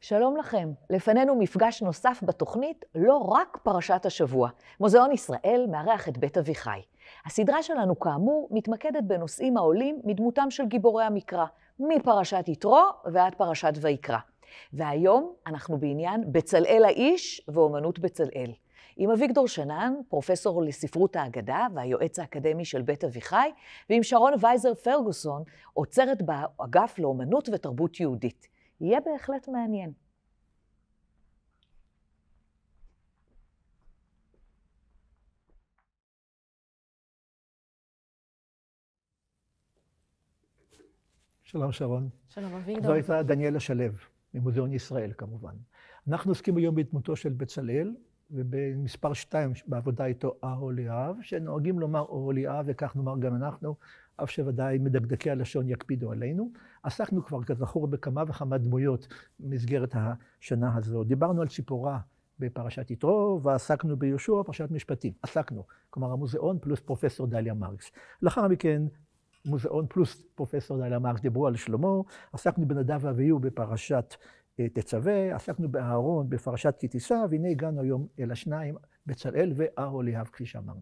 שלום לכם, לפנינו מפגש נוסף בתוכנית, לא רק פרשת השבוע. מוזיאון ישראל מארח את בית אביחי. הסדרה שלנו כאמור מתמקדת בנושאים העולים מדמותם של גיבורי המקרא, מפרשת יתרו ועד פרשת ויקרא. והיום אנחנו בעניין בצלאל האיש ואומנות בצלאל. עם אביגדור שנן, פרופסור לספרות האגדה והיועץ האקדמי של בית אביחי, ועם שרון וייזר פרגוסון, עוצרת באגף לאומנות ותרבות יהודית. יהיה בהחלט מעניין. שלום שרון. שלום אביגדור. זו הייתה דניאלה שלו, ממוזיאון ישראל כמובן. אנחנו עוסקים היום בדמותו של בצלאל, ובמספר 2 בעבודה איתו אהוליאב, שנוהגים לומר אהוליאב, וכך נאמר גם אנחנו, אף שוודאי מדקדקי הלשון יקפידו עלינו. עסקנו כבר כזכור בכמה וכמה דמויות במסגרת השנה הזו. דיברנו על ציפורה בפרשת יתרו, ועסקנו ביהושע, פרשת משפטים. עסקנו, כלומר המוזיאון פלוס פרופסור דליה מרקס. לאחר מכן, מוזיאון פלוס פרופסור דליה מרקס דיברו על שלמה, עסקנו בנדב ואביהו בפרשת תצווה, עסקנו באהרון בפרשת כי תישא, והנה הגענו היום אל השניים, בצלאל ואהוליאב, כפי שאמרנו.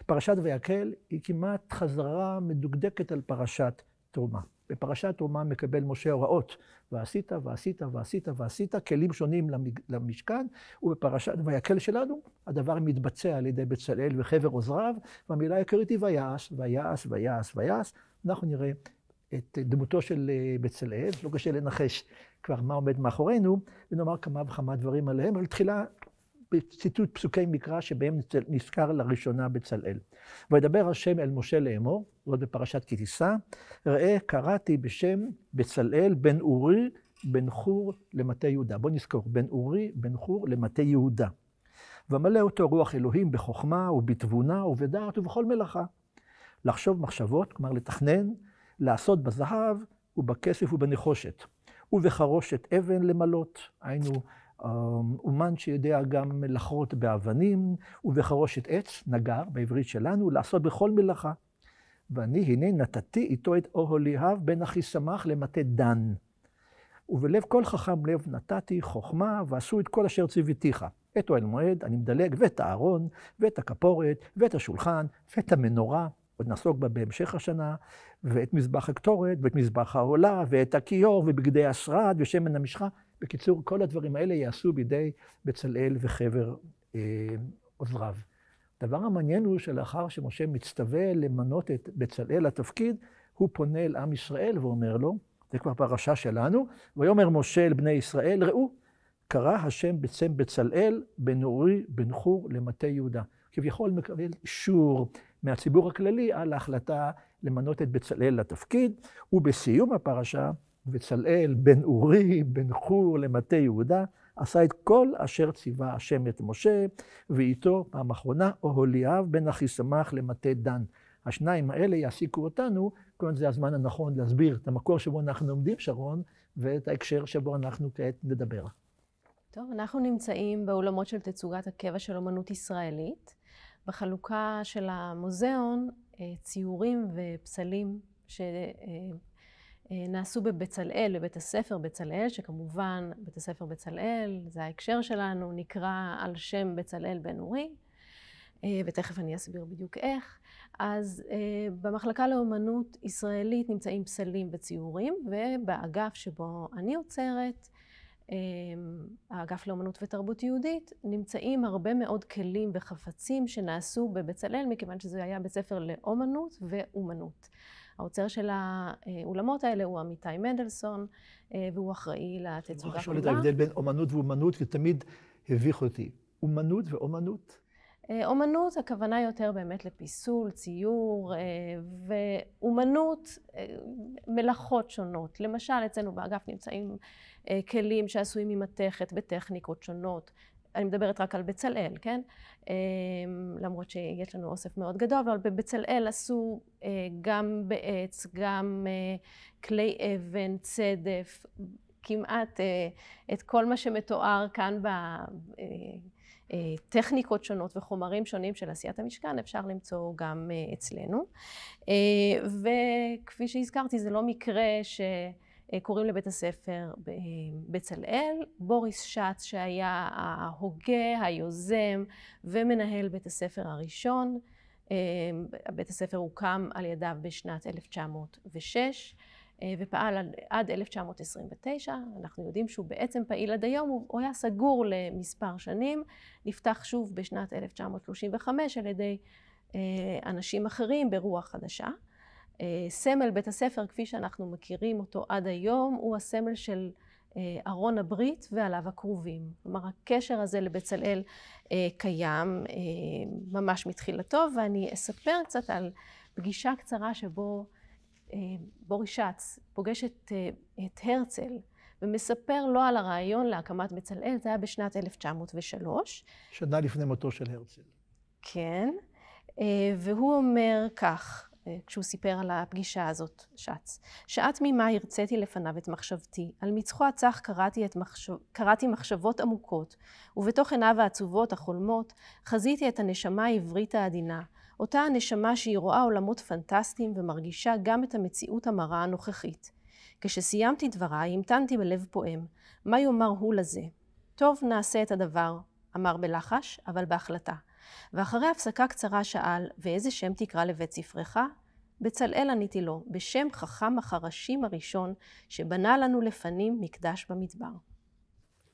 פרשת ויקהל היא כמעט חזרה מדוקדקת על פרשת תרומה. בפרשת תרומה מקבל משה הוראות, ועשית, ועשית, ועשית, ועשית, כלים שונים למשכן, ובפרשת ויקהל שלנו, הדבר מתבצע על ידי בצלאל וחבר עוזריו, והמילה העיקרית היא ויעש, ויעש, ויעש, ויעש. אנחנו נראה את דמותו של בצלאל, לא קשה לנחש כבר מה עומד מאחורינו, ונאמר כמה וכמה דברים עליהם, אבל תחילה בציטוט פסוקי מקרא שבהם נזכר לראשונה בצלאל. וידבר השם אל משה לאמור, זאת בפרשת כי תישא, ראה קראתי בשם בצלאל בן אורי בן חור למטה יהודה. בוא נזכור, בן אורי בן חור למטה יהודה. ומלא אותו רוח אלוהים בחוכמה ובתבונה ובדעת ובכל מלאכה. לחשוב מחשבות, כלומר לתכנן, לעשות בזהב ובכסף ובנחושת. ובחרושת אבן למלות, היינו אומן שיודע גם לחרות באבנים, ובחרושת עץ, נגר, בעברית שלנו, לעשות בכל מלאכה. ואני הנה נתתי איתו את אהוליאב בן אחיסמך למטה דן. ובלב כל חכם לב נתתי חוכמה, ועשו את כל אשר ציוויתיך. את אוהל מועד, אני מדלג, ואת הארון, ואת הכפורת, ואת השולחן, ואת המנורה, עוד נעסוק בה בהמשך השנה, ואת מזבח הקטורת, ואת מזבח העולה, ואת הכיור, ובגדי השרד, ושמן המשחה. בקיצור, כל הדברים האלה יעשו בידי בצלאל וחבר עוזריו. הדבר המעניין הוא שלאחר שמשה מצטווה למנות את בצלאל לתפקיד, הוא פונה אל עם ישראל ואומר לו, זה כבר פרשה שלנו, ויאמר משה אל בני ישראל, ראו, קרא השם בשם בצלאל בן אורי בן חור למטה יהודה. כביכול מקבל אישור מהציבור הכללי על ההחלטה למנות את בצלאל לתפקיד, ובסיום הפרשה, בצלאל בן אורי בן חור למטה יהודה, עשה את כל אשר ציווה השם את משה, ואיתו פעם אחרונה אהוליאב בן אחיסמך למטה דן. השניים האלה יעסיקו אותנו, כלומר זה הזמן הנכון להסביר את המקור שבו אנחנו עומדים, שרון, ואת ההקשר שבו אנחנו כעת נדבר. טוב, אנחנו נמצאים בעולמות של תצוגת הקבע של אומנות ישראלית, בחלוקה של המוזיאון, ציורים ופסלים שנעשו בבצלאל, בבית הספר בצלאל, שכמובן בית הספר בצלאל, זה ההקשר שלנו, נקרא על שם בצלאל בן אורי, ותכף אני אסביר בדיוק איך. אז במחלקה לאומנות ישראלית נמצאים פסלים וציורים, ובאגף שבו אני עוצרת, האגף לאומנות ותרבות יהודית, נמצאים הרבה מאוד כלים וחפצים שנעשו בבצלאל, מכיוון שזה היה בית ספר לאומנות ואומנות. העוצר של האולמות האלה הוא עמיתי מנדלסון, והוא אחראי לתצוגה כולה. חשוב את ההבדל בין אומנות ואומנות, ותמיד הביך אותי. אומנות ואומנות? אומנות, הכוונה יותר באמת לפיסול, ציור, ואומנות, מלאכות שונות. למשל, אצלנו באגף נמצאים כלים שעשויים ממתכת בטכניקות שונות. אני מדברת רק על בצלאל, כן? למרות שיש לנו אוסף מאוד גדול, אבל בבצלאל עשו גם בעץ, גם כלי אבן, צדף, כמעט את כל מה שמתואר כאן טכניקות שונות וחומרים שונים של עשיית המשכן אפשר למצוא גם אצלנו. וכפי שהזכרתי, זה לא מקרה קוראים לבית הספר בצלאל. בוריס שץ, שהיה ההוגה, היוזם ומנהל בית הספר הראשון. בית הספר הוקם על ידיו בשנת 1906 ופעל עד 1929. אנחנו יודעים שהוא בעצם פעיל עד היום, הוא היה סגור למספר שנים, נפתח שוב בשנת 1935 על ידי אנשים אחרים ברוח חדשה. סמל בית הספר, כפי שאנחנו מכירים אותו עד היום, הוא הסמל של ארון הברית ועליו הכרובים. כלומר, הקשר הזה לבצלאל קיים ממש מתחילתו, ואני אספר קצת על פגישה קצרה שבו בוריס שץ פוגש את הרצל ומספר לו על הרעיון להקמת בצלאל. זה היה בשנת 1903. שנה לפני מותו של הרצל. כן, והוא אומר כך, כשהוא סיפר על הפגישה הזאת, שץ: שעה תמימה הרציתי לפניו את מחשבתי, על מצחו הצח קראתי מחשבות עמוקות, ובתוך עיניו העצובות, החולמות, חזיתי את הנשמה העברית העדינה, אותה הנשמה שהיא רואה עולמות פנטסטיים ומרגישה גם את המציאות המרה הנוכחית. כשסיימתי דבריי, המתנתי בלב פועם, מה יאמר הוא לזה? טוב, נעשה את הדבר, אמר בלחש, אבל בהחלטה. ואחרי הפסקה קצרה שאל, ואיזה שם תקרא לבית ספרך? בצלאל עניתי לו, בשם חכם החרשים הראשון, שבנה לנו לפנים מקדש במדבר.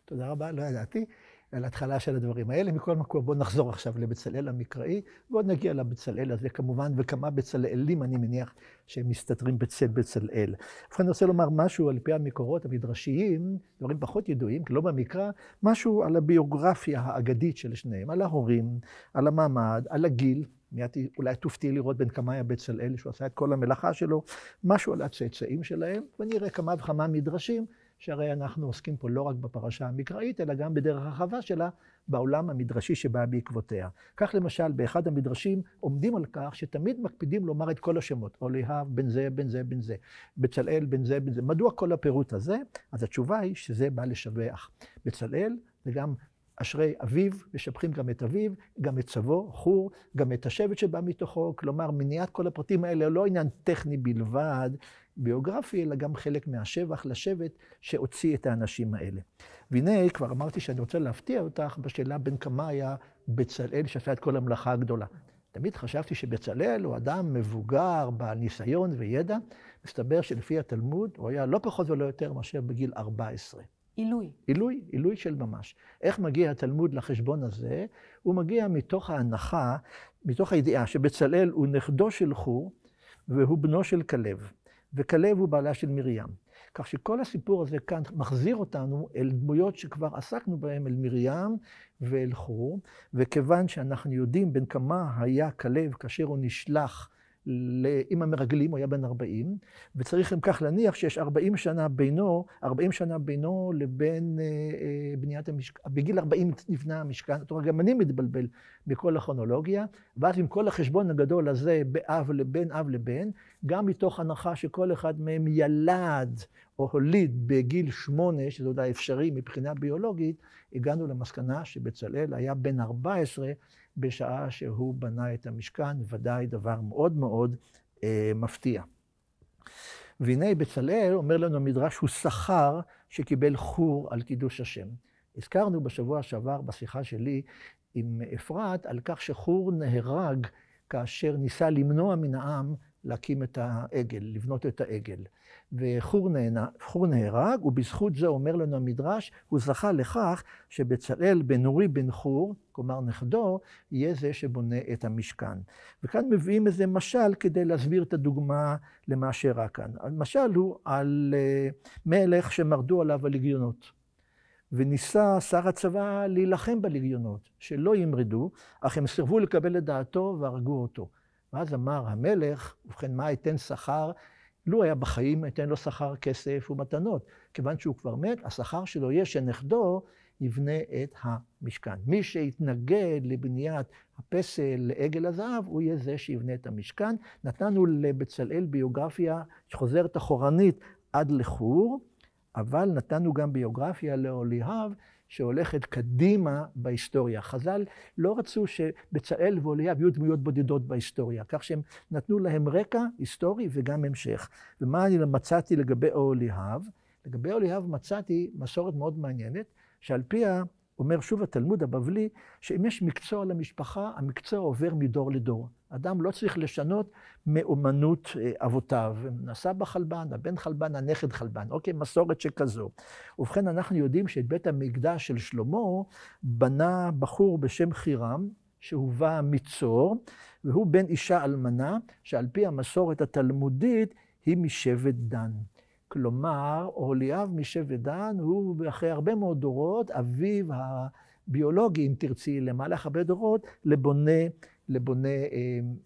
תודה רבה, לא ידעתי על ההתחלה של הדברים האלה. מכל מקום, בואו נחזור עכשיו לבצלאל המקראי, ועוד נגיע לבצלאל הזה כמובן, וכמה בצלאלים אני מניח שהם מסתתרים בצל בצלאל. ובכן, אני רוצה לומר משהו על פי המקורות המדרשיים, דברים פחות ידועים, כי לא במקרא, משהו על הביוגרפיה האגדית של שניהם, על ההורים, על המעמד, על הגיל. אולי תופתעי לראות בין כמה היה בצלאל, שהוא עשה את כל המלאכה שלו, משהו על הצאצאים שלהם, ונראה כמה וכמה מדרשים, שהרי אנחנו עוסקים פה לא רק בפרשה המקראית, אלא גם בדרך הרחבה שלה, בעולם המדרשי שבא בעקבותיה. כך למשל, באחד המדרשים עומדים על כך שתמיד מקפידים לומר את כל השמות, אוליאב, בן זה, בן זה, בן זה, בצלאל, בן זה, בן זה. מדוע כל הפירוט הזה? אז התשובה היא שזה בא לשבח. בצלאל זה גם אשרי אביו, משבחים גם את אביו, גם את סבו, חור, גם את השבט שבא מתוכו. כלומר, מניעת כל הפרטים האלה לא עניין טכני בלבד, ביוגרפי, אלא גם חלק מהשבח לשבט שהוציא את האנשים האלה. והנה, כבר אמרתי שאני רוצה להפתיע אותך בשאלה בין כמה היה בצלאל שעשה את כל המלאכה הגדולה. תמיד חשבתי שבצלאל הוא אדם מבוגר, בעל ניסיון וידע. מסתבר שלפי התלמוד הוא היה לא פחות ולא יותר מאשר בגיל 14. עילוי של ממש. איך מגיע התלמוד לחשבון הזה? הוא מגיע מתוך ההנחה, מתוך הידיעה שבצלאל הוא נכדו של חור והוא בנו של כלב, וכלב הוא בעלה של מרים. כך שכל הסיפור הזה כאן מחזיר אותנו אל דמויות שכבר עסקנו בהן, אל מרים ואל חור, וכיוון שאנחנו יודעים בין כמה היה כלב כאשר הוא נשלח עם המרגלים, הוא היה בן 40, וצריך אם כך להניח שיש 40 שנה בינו לבין בניית המשכן. בגיל 40 נבנה המשכן, גם אני מתבלבל בכל הכרונולוגיה, ואז עם כל החשבון הגדול הזה באב לבן, גם מתוך הנחה שכל אחד מהם ילד או הוליד בגיל 8, שזה עוד אפשרי מבחינה ביולוגית, הגענו למסקנה שבצלאל היה בן 14, בשעה שהוא בנה את המשכן, ודאי דבר מאוד מאוד מפתיע. והנה בצלאל אומר לנו המדרש, הוא שכר שקיבל חור על קידוש השם. הזכרנו בשבוע שעבר בשיחה שלי עם אפרת על כך שחור נהרג כאשר ניסה למנוע מן העם להקים את העגל, לבנות את העגל. וחור נהרג, ובזכות זה אומר לנו המדרש, הוא זכה לכך שבצלאל בן אורי בן חור, כלומר נכדו, יהיה זה שבונה את המשכן. וכאן מביאים איזה משל כדי להסביר את הדוגמה למה שאירע כאן. המשל הוא על מלך שמרדו עליו הלגיונות. וניסה שר הצבא להילחם בלגיונות, שלא ימרדו, אך הם סירבו לקבל את דעתו והרגו אותו. ואז אמר המלך, ובכן מה ייתן שכר? לו היה בחיים, ייתן לו שכר כסף ומתנות. כיוון שהוא כבר מת, השכר שלו יהיה שנכדו יבנה את המשכן. מי שיתנגד לבניית הפסל לעגל הזהב, הוא יהיה זה שיבנה את המשכן. נתנו לבצלאל ביוגרפיה שחוזרת אחורנית עד לחור, אבל נתנו גם ביוגרפיה לאוליאב, שהולכת קדימה בהיסטוריה. חז"ל לא רצו שבצלאל ואוליאב יהיו דמויות בודדות בהיסטוריה, כך שהם נתנו להם רקע היסטורי וגם המשך. ומה אני מצאתי לגבי אוליאב? לגבי אוליאב מצאתי מסורת מאוד מעניינת, שעל פיה אומר שוב התלמוד הבבלי, שאם יש מקצוע למשפחה, המקצוע עובר מדור לדור. אדם לא צריך לשנות מאומנות אבותיו. הסבא חלבן, הבן חלבן, הנכד חלבן. אוקיי, מסורת שכזו. ובכן, אנחנו יודעים שאת בית המקדש של שלמה בנה בחור בשם חירם, שהובא מצור, והוא בן אישה אלמנה, שעל פי המסורת התלמודית היא משבט דן. כלומר, אוליאב משבט דן הוא אחרי הרבה מאוד דורות, אביו הביולוגי, אם תרצי, למהלך הרבה דורות, לבונה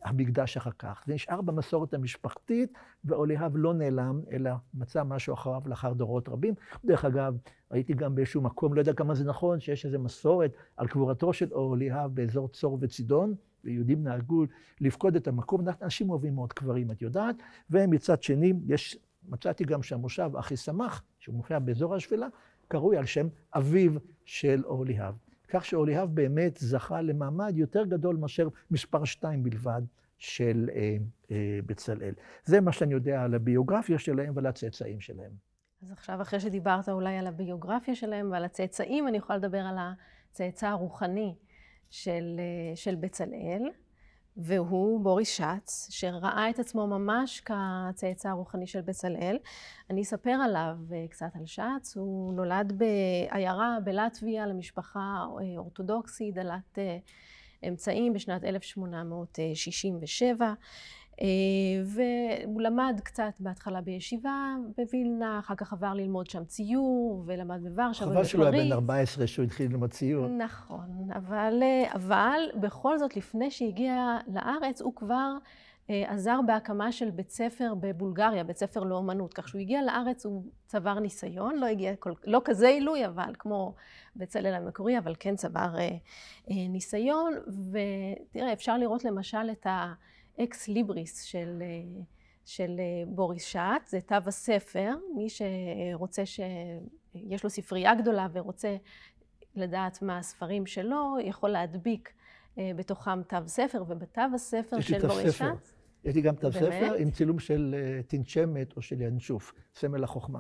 המקדש אחר כך. זה נשאר במסורת המשפחתית, ואוליאב לא נעלם, אלא מצא משהו אחריו לאחר דורות רבים. דרך אגב, ראיתי גם באיזשהו מקום, לא יודע כמה זה נכון, שיש איזו מסורת על קבורתו של אוליאב באזור צור וצידון, ויהודים נהגו לפקוד את המקום. אנשים אוהבים מאוד קברים, את יודעת, ומצד שני, מצאתי גם שהמושב אחיסמך, שהוא מופיע באזור השפלה, קרוי על שם אביו של אוליאב. כך שאוליאב באמת זכה למעמד יותר גדול מאשר מספר 2 בלבד של בצלאל. זה מה שאני יודע על הביוגרפיה שלהם ועל הצאצאים שלהם. אז עכשיו, אחרי שדיברת אולי על הביוגרפיה שלהם ועל הצאצאים, אני יכולה לדבר על הצאצא הרוחני של בצלאל, והוא בוריס שץ, שראה את עצמו ממש כצאצא הרוחני של בצלאל. אני אספר עליו קצת על שץ. הוא נולד בעיירה בלטביה למשפחה אורתודוקסית, דלת אמצעים בשנת 1867, והוא למד קצת בהתחלה בישיבה בווילנה, אחר כך עבר ללמוד שם ציור, ולמד בוורשה ובפריז. חבל שלא היה בן 14 שהוא התחיל ללמוד ציור. נכון, אבל בכל זאת, לפני שהגיע לארץ, הוא כבר עזר בהקמה של בית ספר בבולגריה, בית ספר לאומנות. כך שהוא הגיע לארץ, הוא צבר ניסיון, לא כזה עילוי, אבל כמו בצלאל המקורי, אבל כן צבר ניסיון. ותראה, אפשר לראות למשל את האקס ליבריס של בוריס שץ, זה תו הספר. מי שרוצה שיש לו ספרייה גדולה ורוצה לדעת מה הספרים שלו, יכול להדביק בתוכם תו ספר, ובתו הספר של בוריס שץ. יש לי גם תו ספר עם צילום של תנשמת או של ינשוף, סמל החוכמה.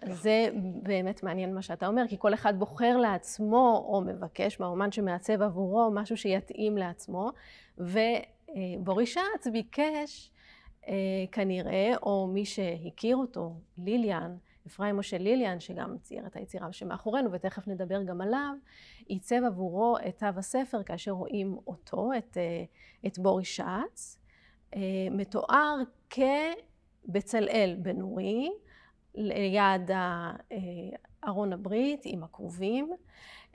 זה באמת מעניין מה שאתה אומר, כי כל אחד בוחר לעצמו או מבקש מהאומן שמעצב עבורו משהו שיתאים לעצמו, ובוריס שץ ביקש כנראה, או מי שהכיר אותו, ליליאן, אפרים משה ליליאן, שגם צייר את היצירה שמאחורינו, ותכף נדבר גם עליו, ייצב עבורו את תו הספר, כאשר רואים אותו, את בוריס שץ, מתואר כבצלאל בן אורי, ליד ארון הברית עם הכרובים.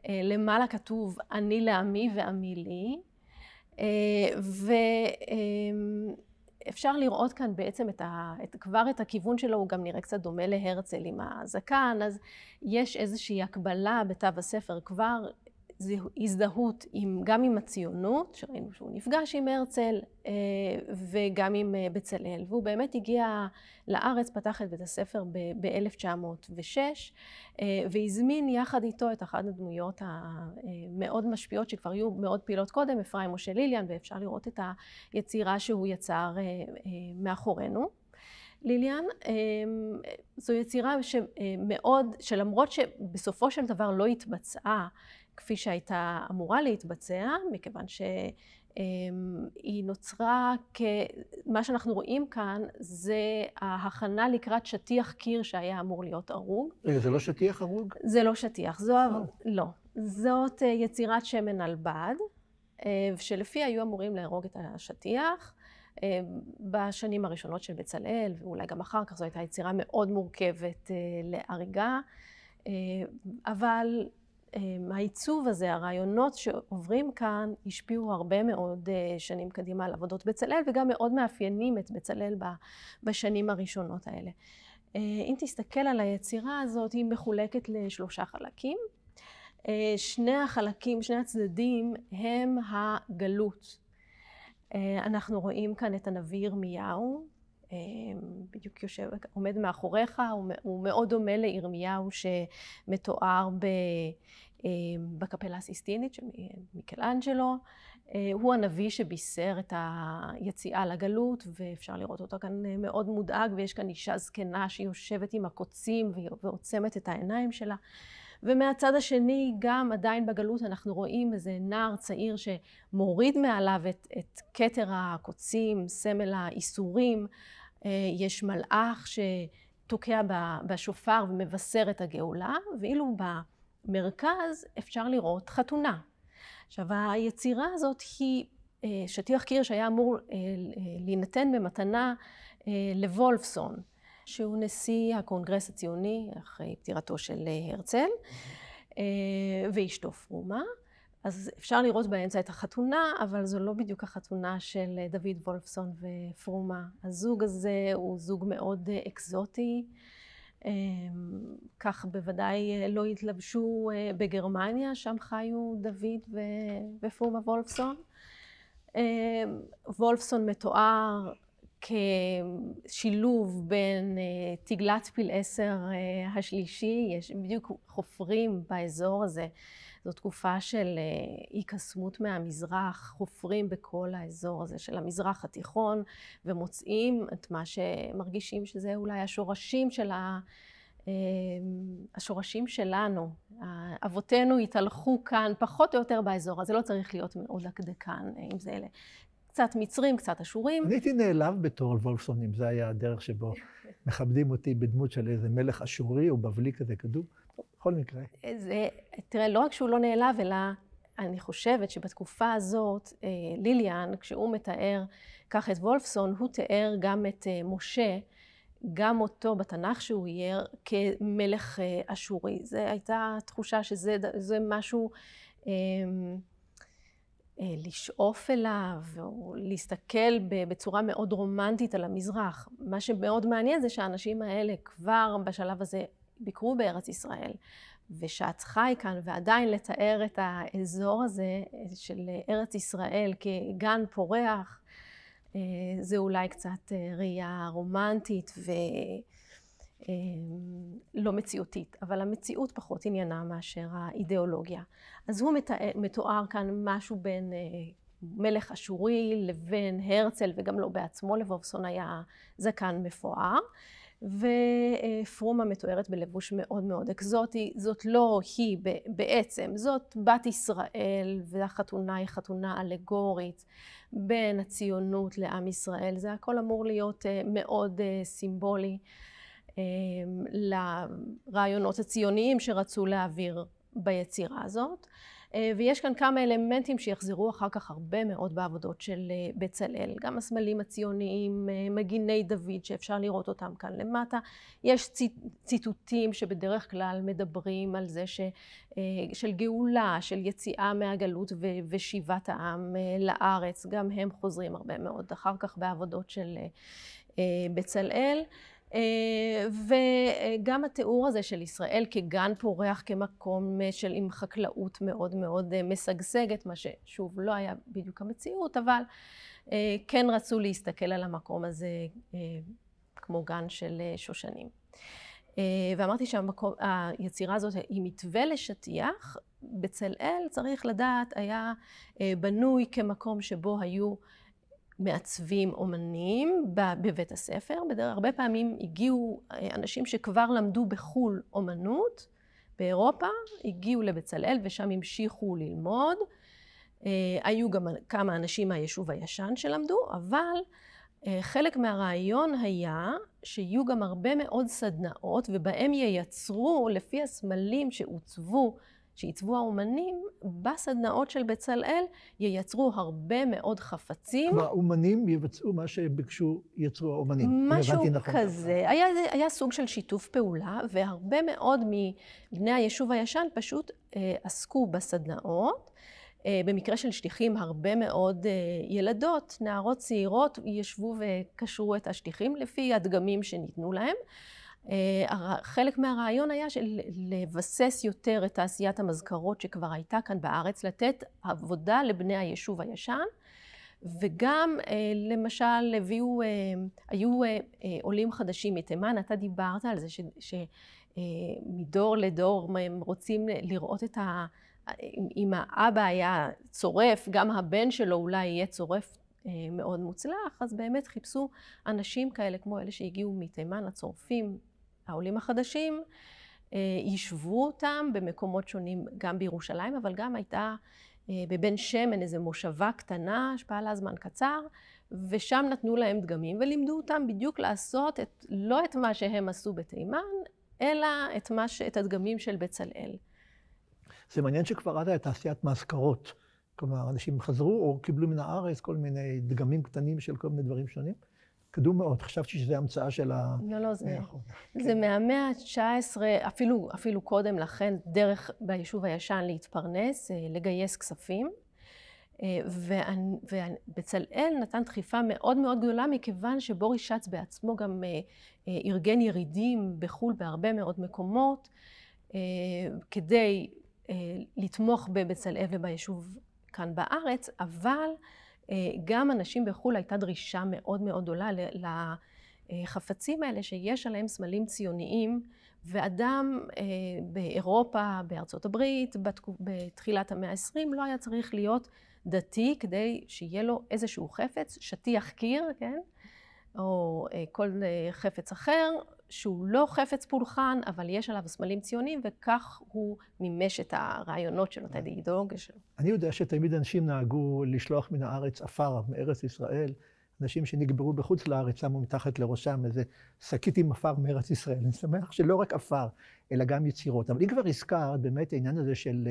למעלה כתוב אני לעמי ועמי לי, ואפשר לראות כאן בעצם כבר את הכיוון שלו. הוא גם נראה קצת דומה להרצל עם הזקן, אז יש איזושהי הקבלה בתו הספר, כבר הזדהות גם עם הציונות, שראינו שהוא נפגש עם הרצל, וגם עם בצלאל. והוא באמת הגיע לארץ, פתח את בית הספר ב-1906, והזמין יחד איתו את אחת הדמויות המאוד משפיעות, שכבר היו מאוד פעילות קודם, אפרים משה ליליאן, ואפשר לראות את היצירה שהוא יצר מאחורינו. ליליאן, זו יצירה שלמרות שבסופו של דבר לא התבצעה כפי שהייתה אמורה להתבצע, מכיוון שהיא נוצרה מה שאנחנו רואים כאן זה ההכנה לקראת שטיח קיר שהיה אמור להיות הרוג. זה לא שטיח הרוג? זה לא שטיח, לא. זאת יצירת שמן על בד, שלפי היו אמורים להרוג את השטיח. בשנים הראשונות של בצלאל, ואולי גם אחר כך, זו הייתה יצירה מאוד מורכבת להריגה, אבל העיצוב הזה, הרעיונות שעוברים כאן, השפיעו הרבה מאוד שנים קדימה על עבודות בצלאל, וגם מאוד מאפיינים את בצלאל בשנים הראשונות האלה. אם תסתכל על היצירה הזאת, היא מחולקת ל3 חלקים. שני החלקים, שני הצדדים, הם הגלות. אנחנו רואים כאן את הנביא ירמיהו, בדיוק עומד מאחוריך, הוא מאוד דומה לירמיהו שמתואר בקפלה הסיסטינית של מיקלאנג'לו. הוא הנביא שבישר את היציאה לגלות, ואפשר לראות אותו כאן מאוד מודאג, ויש כאן אישה זקנה שיושבת עם הקוצים ועוצמת את העיניים שלה. ומהצד השני, גם עדיין בגלות אנחנו רואים איזה נער צעיר שמוריד מעליו את כתר הקוצים, סמל האיסורים. יש מלאך שתוקע בשופר ומבשר את הגאולה, ואילו במרכז אפשר לראות חתונה. עכשיו, היצירה הזאת היא, שטיח קיר שהיה אמור להינתן במתנה לוולפסון, שהוא נשיא הקונגרס הציוני אחרי פטירתו של הרצל, ואשתו פרומה. אז אפשר לראות באמצע את החתונה, אבל זו לא בדיוק החתונה של דוד וולפסון ופרומה. הזוג הזה הוא זוג מאוד אקזוטי, כך בוודאי לא התלבשו בגרמניה, שם חיו דוד ופרומה וולפסון. וולפסון מתואר כשילוב בין תגלת פיל 10 השלישי, יש בדיוק חופרים באזור הזה. זו תקופה של אי-קסמות מהמזרח, חופרים בכל האזור הזה של המזרח התיכון, ומוצאים את מה שמרגישים שזה אולי השורשים שלנו. אבותינו התהלכו כאן פחות או יותר באזור, אז זה לא צריך להיות מאוד דקדקן, אם זה אלה. קצת מצרים, קצת אשורים. אני הייתי נעלב בתור וולפסון, אם זה היה הדרך שבו מכבדים אותי בדמות של איזה מלך אשורי או בבלי כזה כדור. בכל מקרה. תראה, לא רק שהוא לא נעלב, אלא אני חושבת שבתקופה הזאת, ליליאן, כשהוא מתאר כך את וולפסון, הוא תיאר גם את משה, גם אותו בתנ"ך שהוא אייר, כמלך אשורי. זו הייתה תחושה שזה משהו לשאוף אליו, או להסתכל בצורה מאוד רומנטית על המזרח. מה שמאוד מעניין זה שהאנשים האלה כבר בשלב הזה ביקרו בארץ ישראל, ושאת חי כאן, ועדיין לתאר את האזור הזה של ארץ ישראל כגן פורח, זה אולי קצת ראייה רומנטית ולא מציאותית, אבל המציאות פחות עניינה מאשר האידיאולוגיה. אז הוא מתואר כאן משהו בין מלך אשורי לבין הרצל, וגם לא בעצמו, לוולפסון היה זקן מפואר. ופרומה מתוארת בלבוש מאוד מאוד אקזוטי. זאת לא היא בעצם, זאת בת ישראל, והחתונה היא חתונה אלגורית בין הציונות לעם ישראל. זה הכל אמור להיות מאוד סימבולי לרעיונות הציוניים שרצו להעביר ביצירה הזאת. ויש כאן כמה אלמנטים שיחזרו אחר כך הרבה מאוד בעבודות של בצלאל. גם הסמלים הציוניים, מגיני דוד שאפשר לראות אותם כאן למטה. יש ציטוטים שבדרך כלל מדברים על זה של גאולה, של יציאה מהגלות ושיבת העם לארץ. גם הם חוזרים הרבה מאוד אחר כך בעבודות של בצלאל. וגם התיאור הזה של ישראל כגן פורח, כמקום עם חקלאות מאוד מאוד משגשגת, מה ששוב לא היה בדיוק המציאות, אבל כן רצו להסתכל על המקום הזה כמו גן של שושנים. ואמרתי שהיצירה הזאת היא מתווה לשטיח. בצלאל, צריך לדעת, היה בנוי כמקום שבו היו מעצבים אומנים בבית הספר. הרבה פעמים הגיעו אנשים שכבר למדו בחו"ל אומנות באירופה, הגיעו לבצלאל ושם המשיכו ללמוד. היו גם כמה אנשים מהיישוב הישן שלמדו, אבל חלק מהרעיון היה שיהיו גם הרבה מאוד סדנאות, ובהם ייצרו לפי הסמלים שעיצבו האומנים, בסדנאות של בצלאל ייצרו הרבה מאוד מבנים. כלומר, האומנים יבצעו מה שביקשו יצרו האומנים. משהו כזה. היה סוג של שיתוף פעולה, והרבה מאוד מבני היישוב הישן פשוט עסקו בסדנאות. במקרה של שטיחים, הרבה מאוד ילדות, נערות צעירות, ישבו וקשרו את השטיחים לפי הדגמים שניתנו להם. חלק מהרעיון היה לבסס יותר את תעשיית המזכרות שכבר הייתה כאן בארץ, לתת עבודה לבני היישוב הישן, וגם למשל היו עולים חדשים מתימן. אתה דיברת על זה מדור לדור הם רוצים לראות את אם האבא היה צורף, גם הבן שלו אולי יהיה צורף מאוד מוצלח, אז באמת חיפשו אנשים כאלה כמו אלה שהגיעו מתימן, הצורפים, העולים החדשים, יישבו אותם במקומות שונים, גם בירושלים, אבל גם הייתה בבן שמן איזו מושבה קטנה שפעלה זמן קצר, ושם נתנו להם דגמים ולימדו אותם בדיוק לעשות לא את מה שהם עשו בתימן, אלא את הדגמים של בצלאל. זה מעניין שכבר עד הייתה תעשיית מזכרות. כלומר, אנשים חזרו או קיבלו מן הארץ כל מיני דגמים קטנים של כל מיני דברים שונים. קדום מאוד, חשבתי שזו המצאה של ה... לא, זה מהמאה ה-19, אפילו קודם לכן, דרך ביישוב הישן להתפרנס, לגייס כספים. ובצלאל נתן דחיפה מאוד מאוד גדולה, מכיוון שבוריס שץ בעצמו גם ארגן ירידים בחו"ל בהרבה מאוד מקומות, כדי לתמוך בבצלאל וביישוב כאן בארץ, אבל גם אנשים בחו"ל הייתה דרישה מאוד מאוד גדולה לחפצים האלה שיש עליהם סמלים ציוניים, ואדם באירופה, בארצות הברית, בתחילת המאה ה-20 לא היה צריך להיות דתי כדי שיהיה לו איזשהו חפץ, שטיח קיר, כן? או כל חפץ אחר, שהוא לא חפץ פולחן, אבל יש עליו סמלים ציוניים, וכך הוא מימש את הרעיונות שלו, את האידיאולוגיה שלו. אני יודע שתמיד אנשים נהגו לשלוח מן הארץ עפר, מארץ ישראל. אנשים שנגברו בחוץ לארץ שמו מתחת לראשם איזה שקית עם עפר מארץ ישראל. אני שמח שלא רק עפר, אלא גם יצירות. אבל אם כבר הזכרת באמת העניין הזה של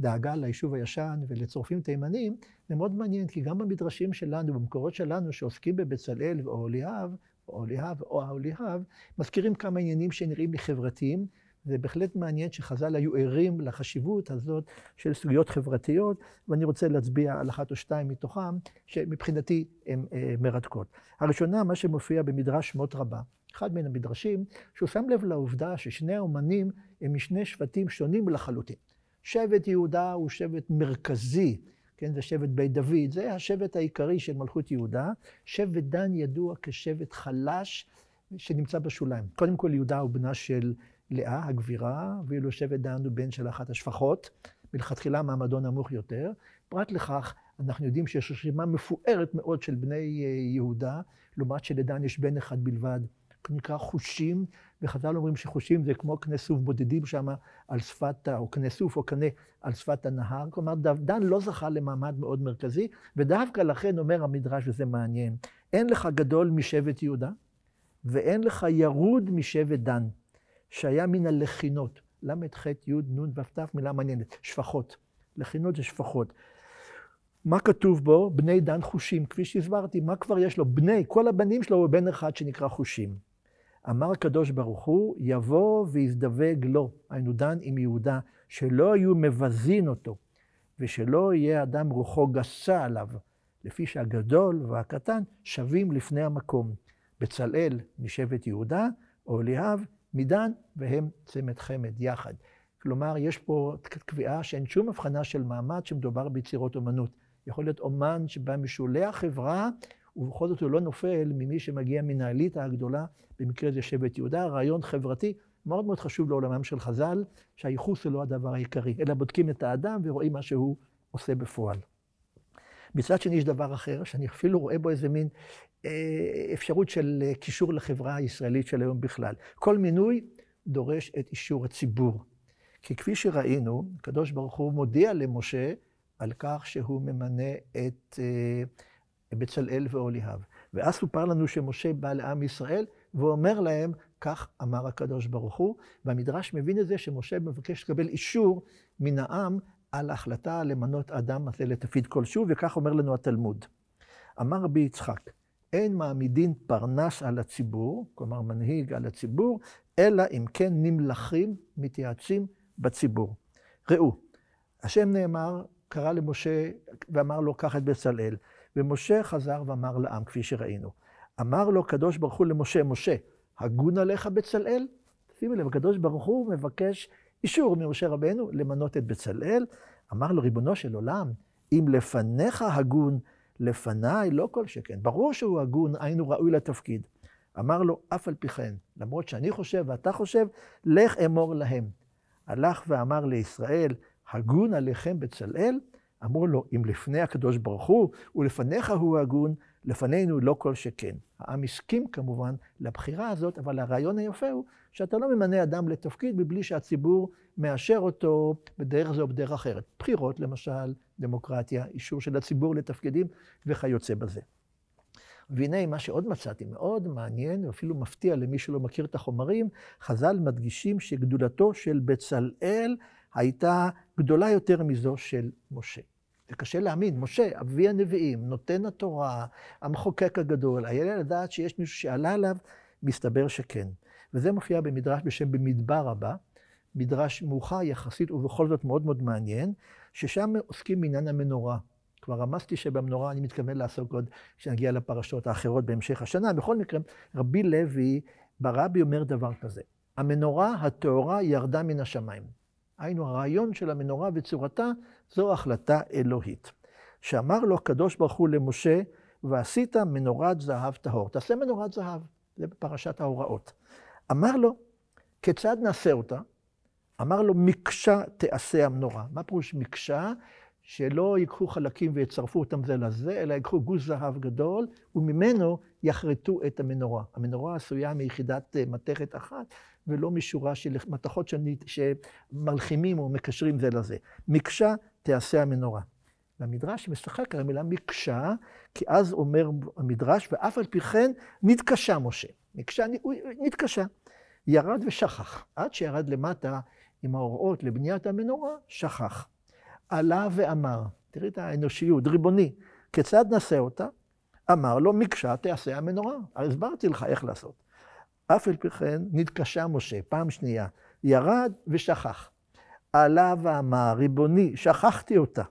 דאגה ליישוב הישן ולצורפים תימנים, זה מאוד מעניין, כי גם במדרשים שלנו, במקורות שלנו שעוסקים בבצלאל או אהוליאב, מזכירים כמה עניינים שנראים לי חברתיים. זה בהחלט מעניין שחז"ל היו ערים לחשיבות הזאת של סוגיות חברתיות, ואני רוצה להצביע על אחת או שתיים מתוכם, שמבחינתי הן מרתקות. הראשונה, מה שמופיע במדרש שמות רבה. אחד מן המדרשים, שהוא שם לב לעובדה ששני האומנים הם משני שבטים שונים לחלוטין. שבט יהודה הוא שבט מרכזי, כן, זה שבט בית דוד, זה השבט העיקרי של מלכות יהודה. שבט דן ידוע כשבט חלש שנמצא בשוליים. קודם כל יהודה הוא בנה של לאה, הגבירה, ואילו שבט דן הוא בן של אחת השפחות, מלכתחילה מעמדו נמוך יותר. פרט לכך, אנחנו יודעים שיש רשימה מפוארת מאוד של בני יהודה, לעומת שלדן יש בן אחד בלבד, נקרא חושים, וחז"ל אומרים שחושים זה כמו קנה סוף בודדים שם על שפת, או קנה סוף או קנה על שפת הנהר. כלומר, דן לא זכה למעמד מאוד מרכזי, ודווקא לכן אומר המדרש, וזה מעניין, אין לך גדול משבט יהודה, ואין לך ירוד משבט דן. שהיה מן הלחינות, למד ח' י' נ' ו' ת', מילה מעניינת, שפחות. לחינות זה שפחות. מה כתוב בו? בני דן חושים. כפי שהסברתי, מה כבר יש לו? כל הבנים שלו הוא בן אחד שנקרא חושים. אמר הקדוש ברוך הוא, יבוא ויזדווג לו, היינו דן עם יהודה, שלא היו מבזין אותו, ושלא יהיה אדם רוחו גסה עליו, לפי שהגדול והקטן שווים לפני המקום. בצלאל משבט יהודה, אהוליאב מדן, והם צמד חמד יחד. כלומר, יש פה קביעה שאין שום הבחנה של מעמד שמדובר ביצירות אומנות. יכול להיות אומן שבא משולי החברה, ובכל זאת הוא לא נופל ממי שמגיע מן האליטה הגדולה, במקרה זה שבט יהודה. רעיון חברתי מאוד מאוד חשוב לעולמם של חז"ל, שהייחוס הוא לא הדבר העיקרי, אלא בודקים את האדם ורואים מה שהוא עושה בפועל. מצד שני יש דבר אחר, שאני אפילו רואה בו איזה מין אפשרות של קישור לחברה הישראלית של היום בכלל. כל מינוי דורש את אישור הציבור. כי כפי שראינו, הקדוש ברוך הוא מודיע למשה על כך שהוא ממנה את בצלאל ואהוליאב. ואז סופר לנו שמשה בא לעם ישראל ואומר להם, כך אמר הקדוש ברוך הוא, והמדרש מבין את זה שמשה מבקש לקבל אישור מן העם על ההחלטה למנות אדם הזה לתפקיד כלשהו, וכך אומר לנו התלמוד. אמר רבי יצחק, אין מעמידין פרנס על הציבור, כלומר מנהיג על הציבור, אלא אם כן נמלכים מתייעצים בציבור. ראו, השם נאמר, קרא למשה ואמר לו, קח את בצלאל. ומשה חזר ואמר לעם, כפי שראינו. אמר לו קדוש ברוך הוא למשה, משה, הגון עליך בצלאל? שימו לב, הקדוש ברוך הוא מבקש אישור ממשה רבנו למנות את בצלאל. אמר לו, ריבונו של עולם, אם לפניך הגון, לפניי לא כל שכן. ברור שהוא הגון, היינו ראוי לתפקיד. אמר לו, אף על פי כן, למרות שאני חושב ואתה חושב, לך אמור להם. הלך ואמר לישראל, הגון עליכם בצלאל? אמרו לו, אם לפני הקדוש ברוך הוא ולפניך הוא הגון, לפנינו לא כל שכן. העם הסכים כמובן לבחירה הזאת, אבל הרעיון היפה הוא שאתה לא ממנה אדם לתפקיד מבלי שהציבור מאשר אותו בדרך זו או בדרך אחרת. בחירות למשל, דמוקרטיה, אישור של הציבור לתפקידים וכיוצא בזה. והנה מה שעוד מצאתי, מאוד מעניין ואפילו מפתיע למי שלא מכיר את החומרים, חז"ל מדגישים שגדולתו של בצלאל הייתה גדולה יותר מזו של משה. זה קשה להאמין, משה, אבי הנביאים, נותן התורה, המחוקק הגדול, היה לדעת שיש מישהו שעלה עליו, מסתבר שכן. וזה מופיע במדרש בשם במדבר רבה, מדרש מאוחר יחסית ובכל זאת מאוד מאוד מעניין, ששם עוסקים בעניין המנורה. כבר רמזתי שבמנורה אני מתכוון לעסוק עוד כשנגיע לפרשות האחרות בהמשך השנה. בכל מקרה, רבי לוי ברבי אומר דבר כזה, המנורה הטהורה ירדה מן השמיים. היינו, הרעיון של המנורה וצורתה זו החלטה אלוהית. שאמר לו קדוש ברוך הוא למשה, ועשית מנורת זהב טהור. תעשה מנורת זהב, זה בפרשת ההוראות. אמר לו, כיצד נעשה אותה? אמר לו, מקשה תעשה המנורה. מה פירוש מקשה? שלא ייקחו חלקים ויצרפו אותם זה לזה, אלא ייקחו גוש זהב גדול, וממנו יחרטו את המנורה. המנורה עשויה מיחידת מתכת אחת, ולא משורה של מתכות שמלחימים או מקשרים זה לזה. מקשה תעשה המנורה. והמדרש משחק על המילה מקשה, כי אז אומר המדרש, ואף על פי כן נתקשה משה. מקשה, נתקשה. ירד ושכח. עד שירד למטה עם ההוראות לבניית המנורה, שכח. עלה ואמר, תראי את האנושיות, ריבוני, כיצד נעשה אותה? אמר לו, מקשה תעשה המנורה. הסברתי לך איך לעשות. אף על פי כן נתקשה משה, פעם שנייה, ירד ושכח. עלה ואמר, ריבוני, שכחתי אותה.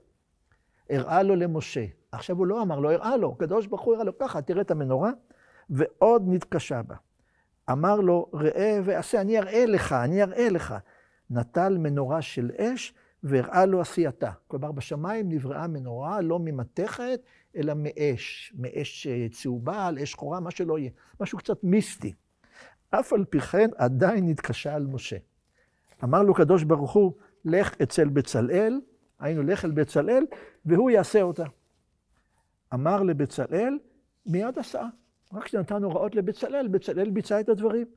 הראה לו למשה. עכשיו הוא לא אמר לו, הראה לו, קדוש ברוך הוא הראה לו, ככה, תראה את המנורה, ועוד נתקשה בה. אמר לו, ראה ועשה, אני אראה לך. נטל מנורה של אש, והראה לו עשייתה. כלומר, בשמיים נבראה מנורה, לא ממתכת, אלא מאש צהובה, על אש שחורה, מה שלא יהיה. משהו קצת מיסטי. אף על פי כן עדיין נתקשה על משה. אמר לו קדוש ברוך הוא, לך אצל בצלאל, היינו לך אל בצלאל, והוא יעשה אותה. אמר לבצלאל, מיד עשה. רק כשנתן הוראות לבצלאל, בצלאל ביצע את הדברים.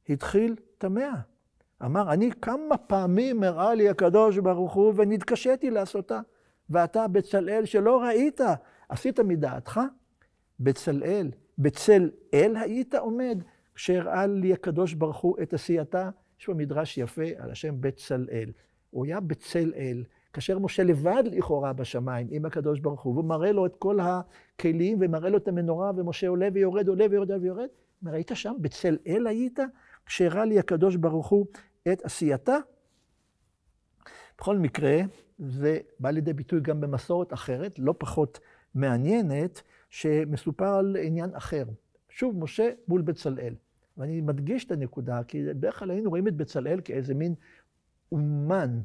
התחיל תמה. אמר, אני כמה פעמים הראה לי הקדוש ברוך הוא, ונתקשיתי לעשותה. ואתה בצלאל שלא ראית, עשית מדעתך? בצלאל היית עומד, כשהראה לי הקדוש ברוך הוא את עשייתה. יש פה מדרש יפה על השם בצלאל. הוא היה בצלאל, כאשר משה לבד לכאורה בשמיים עם הקדוש ברוך הוא, והוא מראה לו את כל הכלים, ומראה לו את המנורה, ומשה עולה ויורד, ראית שם, בצלאל היית, כשהראה לי הקדוש ברוך הוא את עשייתה. בכל מקרה, זה בא לידי ביטוי גם במסורת אחרת, לא פחות מעניינת, שמסופר על עניין אחר. שוב, משה מול בצלאל. ואני מדגיש את הנקודה, כי בדרך כלל היינו רואים את בצלאל כאיזה מין אומן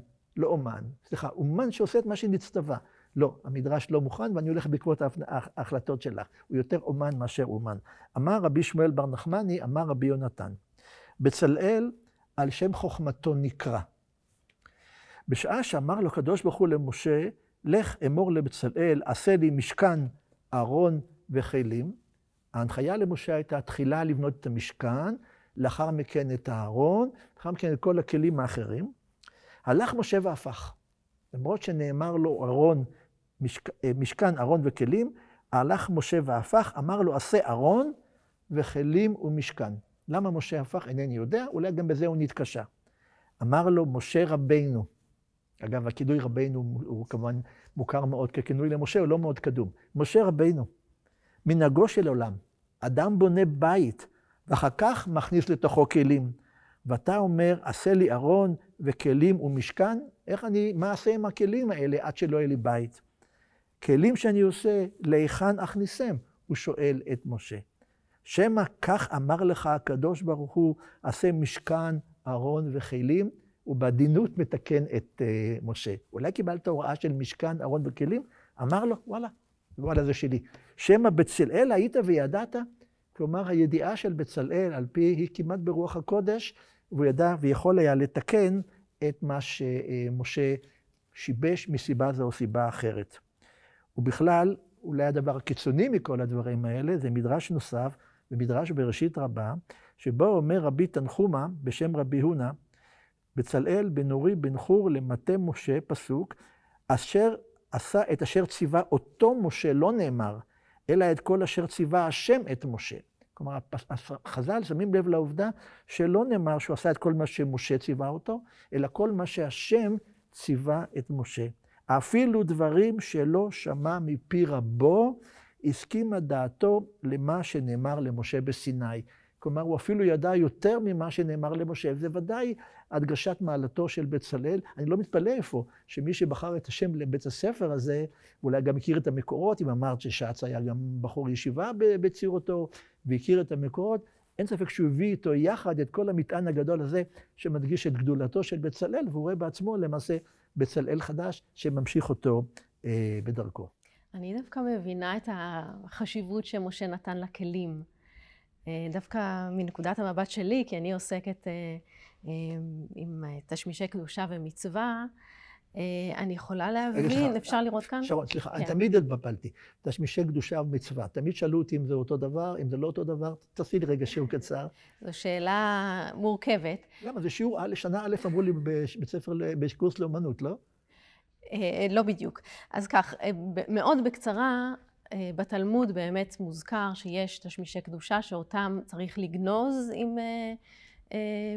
שעושה את מה שנצטווה. לא, המדרש לא מוכן, ואני הולך בעקבות ההחלטות שלך. הוא יותר אומן מאשר אומן. אמר רבי שמואל בר נחמני, אמר רבי יונתן. בצלאל על שם חוכמתו נקרא. בשעה שאמר לו הקדוש ברוך הוא למשה, לך אמור לבצלאל, עשה לי משכן, ארון וכלים. ההנחיה למשה הייתה תחילה לבנות את המשכן, לאחר מכן את הארון, לאחר מכן את כל הכלים האחרים. הלך משה והפך. למרות שנאמר לו משכן, ארון וכלים, הלך משה והפך, אמר לו עשה ארון וכלים ומשכן. למה משה הפך? אינני יודע, אולי גם בזה הוא נתקשה. אמר לו משה רבינו. אגב, הכינוי רבינו הוא כמובן מוכר מאוד ככינוי למשה, הוא לא מאוד קדום. משה רבינו, מנהגו של עולם, אדם בונה בית, ואחר כך מכניס לתוכו כלים. ואתה אומר, עשה לי ארון וכלים ומשכן, מה אעשה עם הכלים האלה עד שלא יהיה לי בית? כלים שאני עושה, להיכן אכניסם? הוא שואל את משה. שמא כך אמר לך הקדוש ברוך הוא, עשה משכן, ארון וכלים, ובעדינות מתקן את משה. אולי קיבלת הוראה של משכן, ארון וכלים? אמר לו, וואלה זה שלי. שמא בצלאל היית וידעת? כלומר, הידיעה של בצלאל, על פי היא כמעט ברוח הקודש, והוא ידע ויכול היה לתקן את מה שמשה שיבש מסיבה זו או סיבה אחרת. ובכלל, אולי הדבר הקיצוני מכל הדברים האלה, זה מדרש נוסף, במדרש בראשית רבה, שבו אומר רבי תנחומה, בשם רבי הונא, בצלאל בן אורי בן חור למטה משה, פסוק, אשר עשה את אשר ציווה אותו משה, לא נאמר, אלא את כל אשר ציווה השם את משה. כלומר, חז"ל שמים לב לעובדה שלא נאמר שהוא עשה את כל מה שמשה ציווה אותו, אלא כל מה שהשם ציווה את משה. אפילו דברים שלא שמע מפי רבו, הסכימה דעתו למה שנאמר למשה בסיני. כלומר, הוא אפילו ידע יותר ממה שנאמר למשה, וזה ודאי הדגשת מעלתו של בצלאל. אני לא מתפלא איפה, שמי שבחר את השם לבית הספר הזה, אולי גם הכיר את המקורות, אם אמרת ששץ היה גם בחור ישיבה בצעירותו, והכיר את המקורות, אין ספק שהוא הביא איתו יחד את כל המטען הגדול הזה, שמדגיש את גדולתו של בצלאל, והוא רואה בעצמו למעשה בצלאל חדש, שממשיך אותו בדרכו. אני דווקא מבינה את החשיבות שמשה נתן לכלים. דווקא מנקודת המבט שלי, כי אני עוסקת עם תשמישי קדושה ומצווה, אני יכולה להבין, אפשר לראות כאן? שרון, סליחה, אני תמיד התבלבלתי. תשמישי קדושה ומצווה. תמיד שאלו אותי אם זה אותו דבר, אם זה לא אותו דבר. תעשי לי רגע שיעור קצר. זו שאלה מורכבת. למה? זה שיעור לשנה א', אמרו לי בבית ספר, בקורס לאומנות, לא? לא בדיוק. אז כך, מאוד בקצרה, בתלמוד באמת מוזכר שיש תשמישי קדושה שאותם צריך לגנוז אם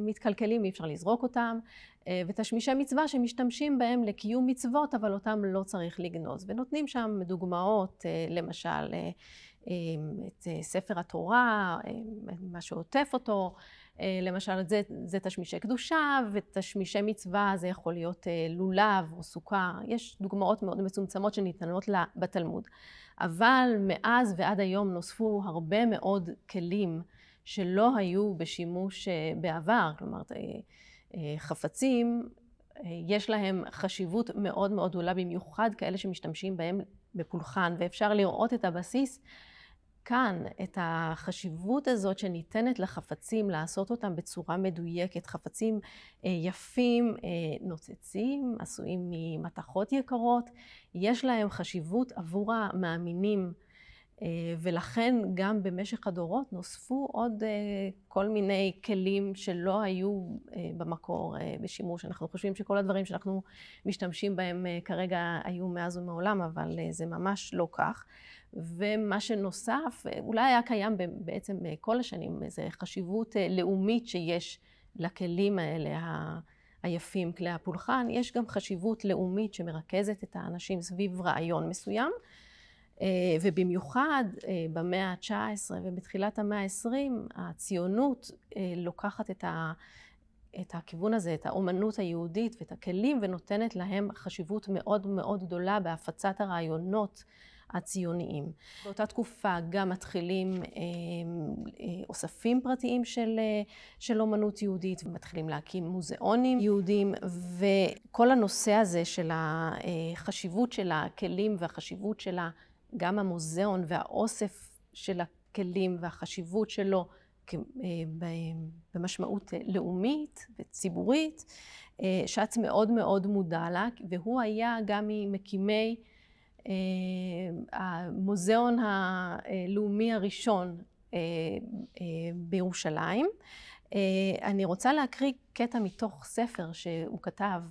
מתקלקלים, אי אפשר לזרוק אותם, ותשמישי מצווה שמשתמשים בהם לקיום מצוות, אבל אותם לא צריך לגנוז. ונותנים שם דוגמאות, למשל, את ספר התורה, מה שעוטף אותו, למשל, זה תשמישי קדושה, ותשמישי מצווה זה יכול להיות לולב או סוכה. יש דוגמאות מאוד מצומצמות שניתנות לה בתלמוד. אבל מאז ועד היום נוספו הרבה מאוד כלים שלא היו בשימוש בעבר. כלומר, חפצים, יש להם חשיבות מאוד מאוד גדולה, במיוחד כאלה שמשתמשים בהם בפולחן, ואפשר לראות את הבסיס כאן, את החשיבות הזאת שניתנת לחפצים, לעשות אותם בצורה מדויקת, חפצים יפים, נוצצים, עשויים ממתכות יקרות, יש להם חשיבות עבור המאמינים, ולכן גם במשך הדורות נוספו עוד כל מיני כלים שלא היו במקור בשימוש. אנחנו חושבים שכל הדברים שאנחנו משתמשים בהם כרגע היו מאז ומעולם, אבל זה ממש לא כך. ומה שנוסף, אולי היה קיים בעצם כל השנים, איזו חשיבות לאומית שיש לכלים האלה היפים, כלי הפולחן. יש גם חשיבות לאומית שמרכזת את האנשים סביב רעיון מסוים, ובמיוחד במאה ה-19 ובתחילת המאה ה-20, הציונות לוקחת את הכיוון הזה, את האומנות היהודית ואת הכלים, ונותנת להם חשיבות מאוד מאוד גדולה בהפצת הרעיונות הציוניים. באותה תקופה גם מתחילים אוספים פרטיים של אומנות יהודית, ומתחילים להקים מוזיאונים יהודיים, וכל הנושא הזה של החשיבות של הכלים והחשיבות של גם המוזיאון והאוסף של הכלים והחשיבות שלו במשמעות לאומית וציבורית, שץ מאוד מאוד מודע לה, והוא היה גם ממקימי המוזיאון הלאומי הראשון בירושלים. אני רוצה להקריא קטע מתוך ספר שהוא כתב,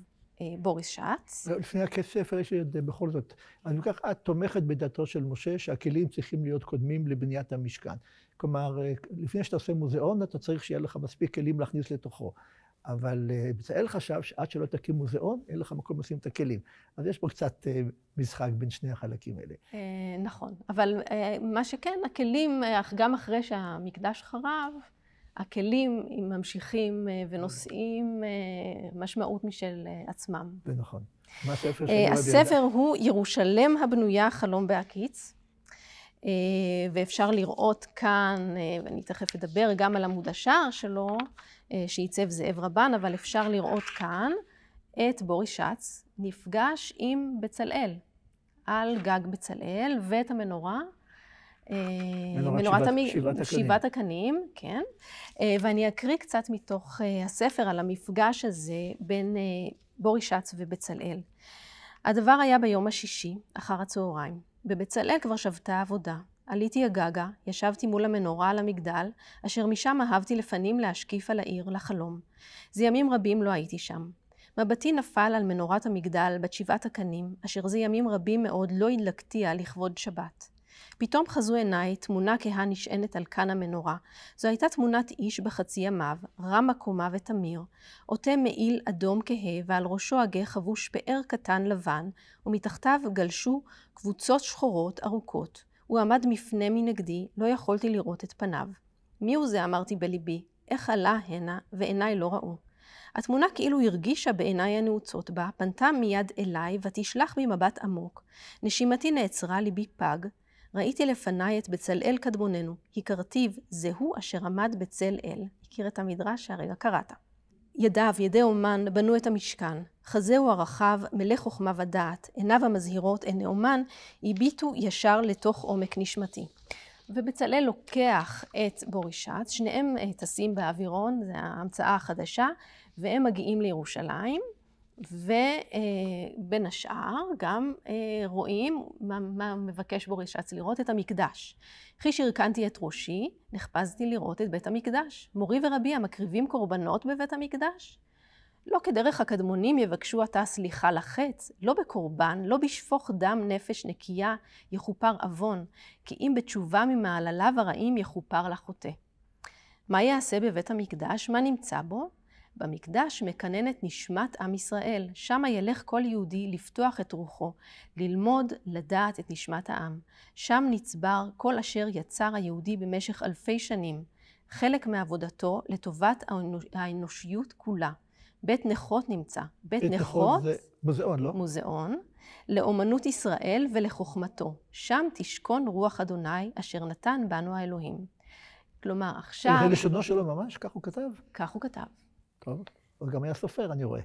בוריס שץ. לפני הספר יש בכל זאת. אני כך, את תומכת בדעתו של משה שהכלים צריכים להיות קודמים לבניית המשכן. כלומר, לפני שאתה עושה מוזיאון, אתה צריך שיהיה לך מספיק כלים להכניס לתוכו. אבל בצלאל חשב שעד שלא תקים מוזיאון, אין לך מקום לשים את הכלים. אז יש פה קצת משחק בין שני החלקים האלה. נכון, אבל מה שכן, הכלים, גם אחרי שהמקדש חרב, הכלים ממשיכים ונושאים משמעות משל עצמם. זה נכון. מה הספר? הספר הוא ירושלם הבנויה חלום בהקיץ, ואפשר לראות כאן, ואני תכף אדבר גם על עמוד השער שלו, שעיצב זאב רבן, אבל אפשר לראות כאן את בוריס שץ נפגש עם בצלאל, על גג בצלאל, ואת המנורה שבעת הקנים, כן. ואני אקריא קצת מתוך הספר על המפגש הזה בין בוריס שץ ובצלאל. הדבר היה ביום השישי, אחר הצהריים. בבצלאל כבר שבתה עבודה. עליתי הגגה, ישבתי מול המנורה על המגדל, אשר משם אהבתי לפנים להשקיף על העיר, לחלום. זה ימים רבים לא הייתי שם. מבטי נפל על מנורת המגדל בת 7 הקנים, אשר זה ימים רבים מאוד לא הדלקתיה לכבוד שבת. פתאום חזו עיניי תמונה כהה נשענת על כאן המנורה. זו הייתה תמונת איש בחצי ימיו, רם הקומה ותמיר, עוטה מעיל אדום כהה ועל ראשו הגה חבוש פאר קטן לבן, ומתחתיו גלשו קבוצות שחורות ארוכות. הוא עמד מפנה מנגדי, לא יכולתי לראות את פניו. מי הוא זה? אמרתי בליבי. איך עלה הנה ועיניי לא ראו. התמונה כאילו הרגישה בעיניי הנעוצות בה, פנתה מיד אליי ותשלח בי מבט עמוק. נשימתי נעצרה, ליבי פג. ראיתי לפניי את בצלאל קדמוננו, הכרתיו, זהו אשר עמד בצל אל. הכיר את המדרש שהרגע קראת. ידיו, ידי אומן, בנו את המשכן. חזהו הרחב, מלא חוכמה ודעת, עיניו המזהירות, עיני אומן, הביטו ישר לתוך עומק נשמתי. ובצלאל לוקח את בוריס שץ, שניהם טסים באווירון, זו ההמצאה החדשה, והם מגיעים לירושלים, ובין השאר גם רואים מה מבקש בוריס שץ לראות, את המקדש. אחרי שהרכנתי את ראשי, נחפזתי לראות את בית המקדש. מורי ורבי המקריבים קורבנות בבית המקדש. לא כדרך הקדמונים יבקשו עתה סליחה לחץ, לא בקורבן, לא בשפוך דם נפש נקייה יכופר אבון, כי אם בתשובה ממעלליו הרעים יכופר לחוטא. מה יעשה בבית המקדש? מה נמצא בו? במקדש מקננת נשמת עם ישראל, שמה ילך כל יהודי לפתוח את רוחו, ללמוד, לדעת את נשמת העם. שם נצבר כל אשר יצר היהודי במשך אלפי שנים, חלק מעבודתו לטובת האנושיות כולה. בית נכות נמצא. בית נכות זה מוזיאון, לא? מוזיאון, לאומנות ישראל ולחוכמתו. שם תשכון רוח אדוני אשר נתן בנו האלוהים. כלומר, עכשיו... זה לשונו שלו ממש? כך הוא כתב? כך הוא כתב. טוב, הוא גם היה סופר, אני רואה.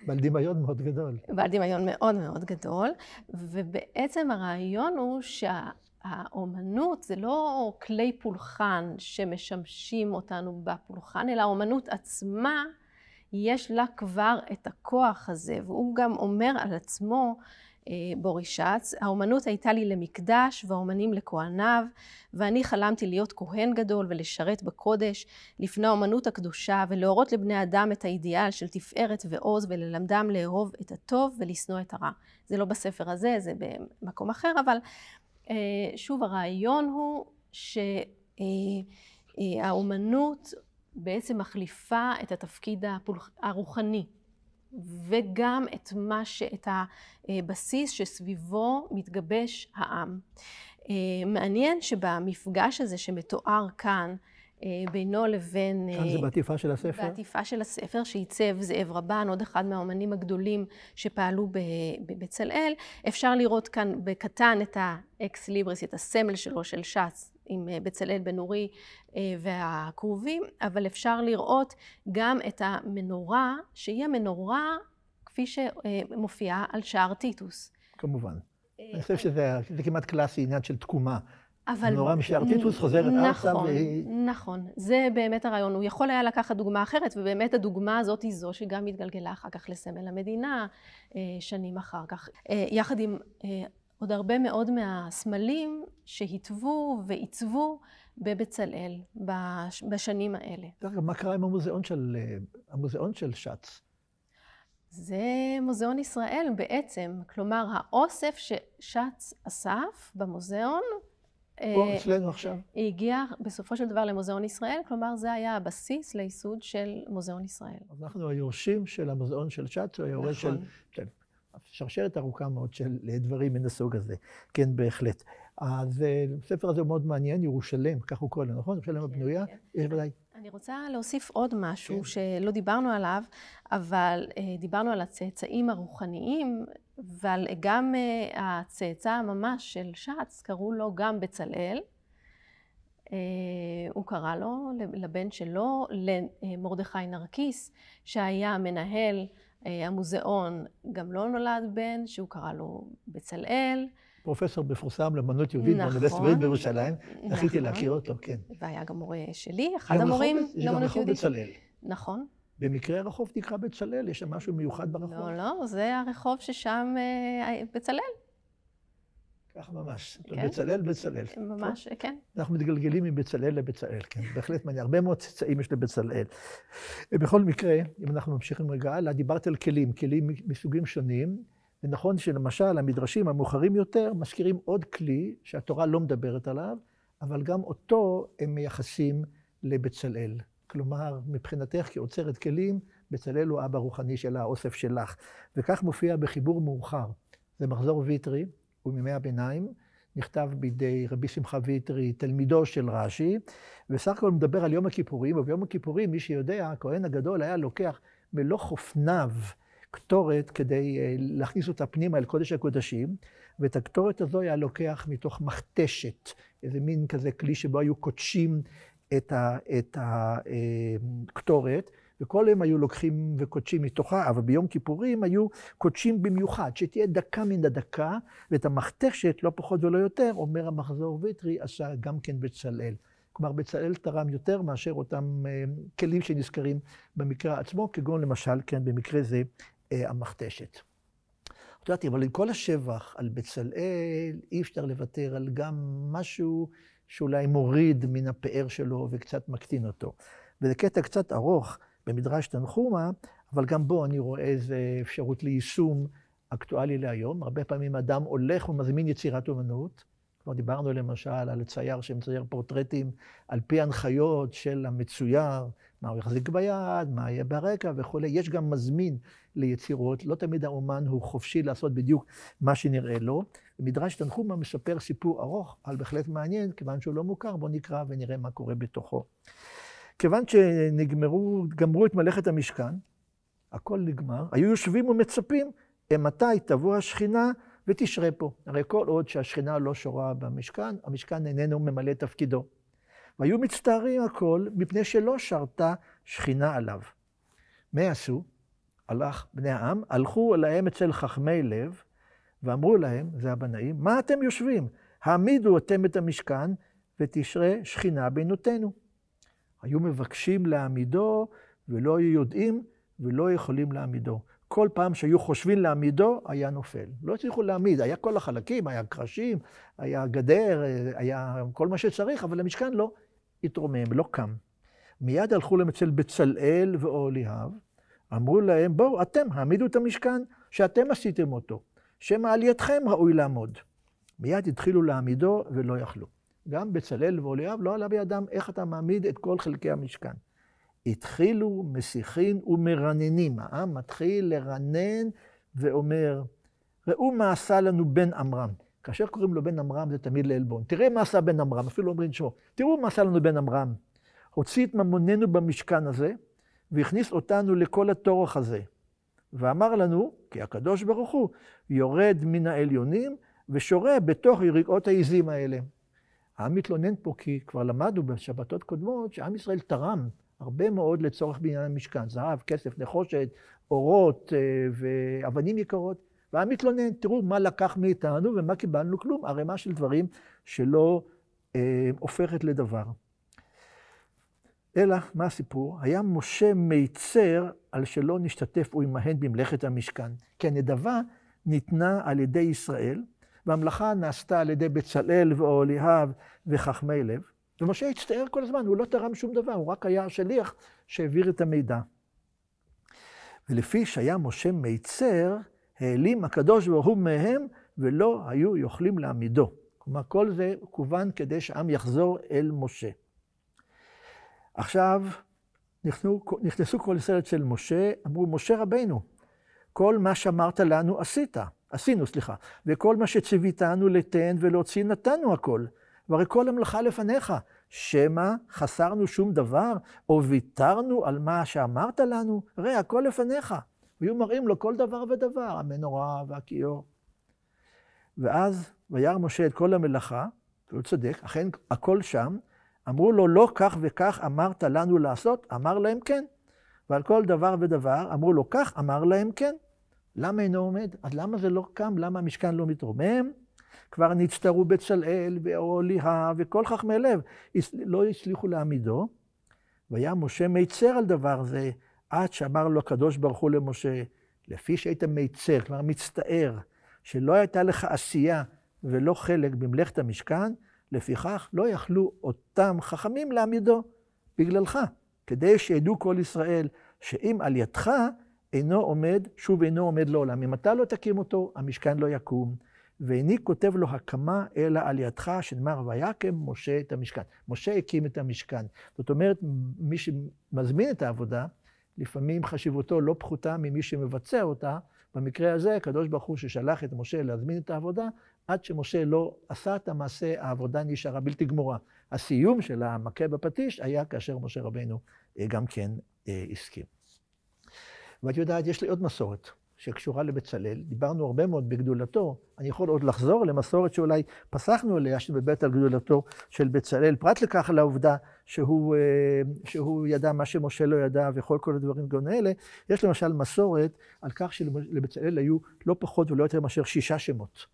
בעל דמיון מאוד גדול. בעל דמיון מאוד מאוד גדול, ובעצם הרעיון הוא שהאומנות זה לא כלי פולחן שמשמשים אותנו בפולחן, אלא האומנות עצמה, יש לה כבר את הכוח הזה, והוא גם אומר על עצמו, בוריס שץ, האומנות הייתה לי למקדש והאומנים לכהניו, ואני חלמתי להיות כהן גדול ולשרת בקודש, לפני האומנות הקדושה, ולהורות לבני אדם את האידיאל של תפארת ועוז, וללמדם לאהוב את הטוב ולשנוא את הרע. זה לא בספר הזה, זה במקום אחר, אבל שוב, הרעיון הוא שהאומנות בעצם מחליפה את התפקיד הרוחני, וגם את הבסיס שסביבו מתגבש העם. מעניין שבמפגש הזה שמתואר כאן, בינו לבין... כאן זה בעטיפה של הספר? בעטיפה של הספר, שעיצב זאב רבן, עוד אחד מהאומנים הגדולים שפעלו בבצלאל. אפשר לראות כאן בקטן את האקס ליבריס, את הסמל שלו של שץ, עם בצלאל בן אורי והקרובים, אבל אפשר לראות גם את המנורה, שהיא המנורה כפי שמופיעה על שער טיטוס. כמובן. אני חושב שזה כמעט קלאסי, עניין של תקומה. מנורה משער טיטוס חוזרת ארצה והיא... נכון, זה באמת הרעיון. הוא יכול היה לקחת דוגמה אחרת, ובאמת הדוגמה הזאת היא זו שגם מתגלגלה אחר כך לסמל המדינה, שנים אחר כך. יחד עם עוד הרבה מאוד מהסמלים שהתוו ועיצבו בבצלאל בשנים האלה. מה קרה עם המוזיאון של שץ? זה מוזיאון ישראל בעצם. כלומר, האוסף ששץ אסף במוזיאון, פה אצלנו עכשיו. הגיע בסופו של דבר למוזיאון ישראל, כלומר זה היה הבסיס לייסוד של מוזיאון ישראל. אז אנחנו היורשים של המוזיאון של שץ, הוא היורש של... שרשרת ארוכה מאוד של דברים מן הסוג הזה. כן, בהחלט. אז הספר הזה הוא מאוד מעניין, ירושלם, כך הוא קורא לו, נכון? ירושלם הבנויה, יש ודאי. אני רוצה להוסיף עוד משהו שלא דיברנו עליו, אבל דיברנו על הצאצאים הרוחניים, אבל גם הצאצא ממש של שץ, קראו לו גם בצלאל. הוא קרא לו, לבן שלו, למרדכי נרקיס, שהיה מנהל המוזיאון, גם לא נולד בן, שהוא קרא לו בצלאל. פרופסור מפורסם לאמנות יהודית באוניברסיטת בירושלים. זכיתי להכיר אותו, כן. והיה גם מורה שלי, אחד המורים לאמנות יהודית. יש גם רחוב בצלאל. נכון. במקרה הרחוב נקרא בצלאל, יש שם משהו מיוחד ברחוב. לא, זה הרחוב ששם בצלאל. כך ממש. בצלאל. ממש, כן. אנחנו מתגלגלים מבצלאל לבצלאל, כן. בהחלט מעניין. הרבה מאוד צאצאים יש לבצלאל. בכל מקרה, אם אנחנו ממשיכים רגע הלאה, דיברתי על כלים מסוגים שונים, ונכון שלמשל המדרשים המאוחרים יותר מזכירים עוד כלי שהתורה לא מדברת עליו, אבל גם אותו הם מייחסים לבצלאל. כלומר, מבחינתך כאוצרת כלים, בצלאל הוא אבא רוחני של האוסף שלך. וכך מופיע בחיבור מאוחר. זה מחזור ויטרי, הוא מימי הביניים, נכתב בידי רבי שמחה ויטרי, תלמידו של רש"י, וסך הכל מדבר על יום הכיפורים, וביום הכיפורים, מי שיודע, הכהן הגדול היה לוקח מלוא חופניו קטורת כדי להכניס אותה פנימה אל קודש הקודשים, ואת הקטורת הזו היה לוקח מתוך מכתשת, איזה מין כזה כלי שבו היו קודשים את הקטורת, וכל הם היו לוקחים וקודשים מתוכה, אבל ביום כיפורים היו קודשים במיוחד, שתהיה דקה מן הדקה, ואת המכתשת, לא פחות ולא יותר, אומר המחזור ויטרי, עשה גם כן בצלאל. כלומר, בצלאל תרם יותר מאשר אותם כלים שנזכרים במקרא עצמו, כגון למשל, כן, במקרה זה, המכתשת. את יודעת, אבל עם כל השבח על בצלאל, אי אפשר לוותר על גם משהו שאולי מוריד מן הפאר שלו וקצת מקטין אותו. וזה קטע קצת ארוך במדרש תנחומא, אבל גם בו אני רואה איזו אפשרות ליישום אקטואלי להיום. הרבה פעמים אדם הולך ומזמין יצירת אומנות. כבר דיברנו למשל על צייר שמצייר פורטרטים על פי הנחיות של המצויר, מה הוא יחזיק ביד, מה יהיה ברקע וכו'. יש גם מזמין ליצירות, לא תמיד האומן הוא חופשי לעשות בדיוק מה שנראה לו. מדרש תנחומא מספר סיפור ארוך, אבל בהחלט מעניין, כיוון שהוא לא מוכר, בוא נקרא ונראה מה קורה בתוכו. כיוון שגמרו את מלאכת המשכן, הכל נגמר, היו יושבים ומצפים, מתי תבוא השכינה ותשרה פה. הרי כל עוד שהשכינה לא שורה במשכן, המשכן איננו ממלא תפקידו. והיו מצטערים הכל מפני שלא שרתה שכינה עליו. מה עשו? הלך בני העם, הלכו אליהם אצל חכמי לב, ואמרו להם, זה הבנאים, מה אתם יושבים? העמידו אתם את המשכן ותשרה שכינה בינותינו. היו מבקשים להעמידו ולא היו יודעים ולא יכולים להעמידו. כל פעם שהיו חושבים להעמידו, היה נופל. לא הצליחו להעמיד, היה כל החלקים, היה קרשים, היה גדר, היה כל מה שצריך, אבל המשכן לא התרומם, לא קם. מיד הלכו להם אצל בצלאל ואוהליו, אמרו להם, בואו, אתם העמידו את המשכן שאתם עשיתם אותו, שמא על ידכם ראוי לעמוד. מיד התחילו להעמידו ולא יכלו. גם בצלאל ואוהליו לא עלה בידם איך אתה מעמיד את כל חלקי המשכן. התחילו מסיחין ומרננים. העם מתחיל לרנן ואומר, ראו מה עשה לנו בן עמרם. כאשר קוראים לו בן עמרם זה תמיד לעלבון. תראה מה עשה בן עמרם, אפילו אומרים שמו. תראו מה עשה לנו בן עמרם. הוציא את ממוננו במשכן הזה, והכניס אותנו לכל הטורח הזה. ואמר לנו, כי הקדוש ברוך הוא, יורד מן העליונים ושורה בתוך יריעות העזים האלה. העם מתלונן פה כי כבר למדנו בשבתות קודמות שעם ישראל תרם הרבה מאוד לצורך בעניין המשכן. זהב, כסף, נחושת, אורות ואבנים יקרות. והעם מתלונן, תראו מה לקח מאיתנו ומה קיבלנו כלום. ערימה של דברים שלא הופכת לדבר. אלא, מה הסיפור? היה משה מיצר על שלא נשתתף הוא עמהן במלאכת המשכן. כי הנדבה ניתנה על ידי ישראל, והמלאכה נעשתה על ידי בצלאל ואוהליו וחכמי לב. ומשה הצטער כל הזמן, הוא לא תרם שום דבר, הוא רק היה השליח שהעביר את המידע. ולפי שהיה משה מיצר, העלים הקדוש ברוך הוא מהם, ולא היו יכולים להעמידו. כלומר, כל זה כוון כדי שהעם יחזור אל משה. עכשיו, נכנסו כל הסרט של משה, אמרו, משה רבינו, כל מה שאמרת לנו עשינו, וכל מה שציוויתנו לתן ולהוציא נתנו הכל. והרי כל המלאכה לפניך, שמא חסרנו שום דבר, או ויתרנו על מה שאמרת לנו, הרי הכל לפניך. והיו מראים לו כל דבר ודבר, המנורה והכיור. ואז וירא משה את כל המלאכה, והוא צודק, אכן הכל שם, אמרו לו לא כך וכך אמרת לנו לעשות, אמר להם כן. ועל כל דבר ודבר אמרו לו כך, אמר להם כן. למה אינו עומד? אז למה זה לא קם? למה המשכן לא מתרומם? כבר נצטרו בצלאל ואוהליו וכל חכמי לב, לא הצליחו להעמידו. והיה משה מיצר על דבר זה, עד שאמר לו הקדוש ברוך הוא למשה, לפי שהיית מיצר, כלומר מצטער, שלא הייתה לך עשייה ולא חלק במלאכת המשכן, לפיכך לא יכלו אותם חכמים להעמידו בגללך, כדי שידעו כל ישראל שאם על ידך אינו עומד, שוב אינו עומד לעולם. אם אתה לא תקים אותו, המשכן לא יקום. ואיני כותב לו הקמה אלא על ידך, שנאמר ויקם משה את המשכן. משה הקים את המשכן. זאת אומרת, מי שמזמין את העבודה, לפעמים חשיבותו לא פחותה ממי שמבצע אותה. במקרה הזה, הקדוש ברוך הוא ששלח את משה להזמין את העבודה, עד שמשה לא עשה את המעשה, העבודה נשארה בלתי גמורה. הסיום של המכה בפטיש היה כאשר משה רבנו גם כן הסכים. ואת יודעת, יש לי עוד מסורת שקשורה לבצלאל. דיברנו הרבה מאוד בגדולתו. אני יכול עוד לחזור למסורת שאולי פסחנו עליה, שבבית על גדולתו של בצלאל. פרט לכך לעובדה שהוא ידע מה שמשה לא ידע וכל הדברים גם האלה. יש למשל מסורת על כך שלבצלאל היו לא פחות ולא יותר מאשר 6 שמות.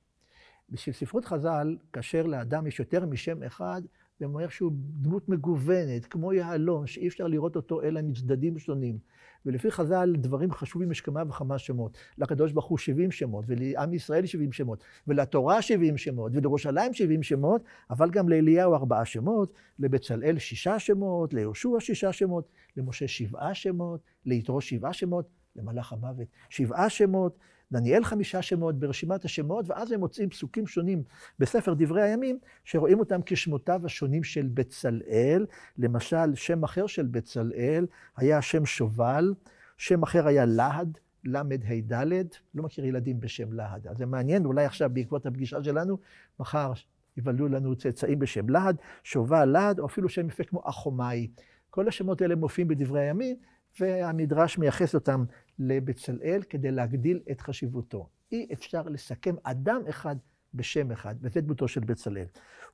בשביל ספרות חז"ל, כאשר לאדם יש יותר משם אחד, זה אומר שהוא דמות מגוונת, כמו יהלום, שאי אפשר לראות אותו אלא מצדדים שונים. ולפי חז"ל, דברים חשובים יש כמה וכמה שמות. לקדוש ברוך הוא 70 שמות, ולעם ישראל 70 שמות, ולתורה 70 שמות, ולירושלים 70 שמות, אבל גם לאליהו 4 שמות, לבצלאל 6 שמות, ליהושע 6 שמות, למשה 7 שמות, ליתרו 7 שמות, למלאך המוות 7 שמות, דניאל 5 שמות ברשימת השמות, ואז הם מוצאים פסוקים שונים בספר דברי הימים, שרואים אותם כשמותיו השונים של בצלאל. למשל, שם אחר של בצלאל היה שם שובל, שם אחר היה להד, למד ה' ד', לא מכיר ילדים בשם להד. אז זה מעניין, אולי עכשיו בעקבות הפגישה שלנו, מחר יוולדו לנו צאצאים בשם להד, שובל, להד, או אפילו שם יפה כמו אחומאי. כל השמות האלה מופיעים בדברי הימים, והמדרש מייחס אותם לבצלאל כדי להגדיל את חשיבותו. אי אפשר לסכם אדם אחד בשם אחד, וזה דמותו של בצלאל.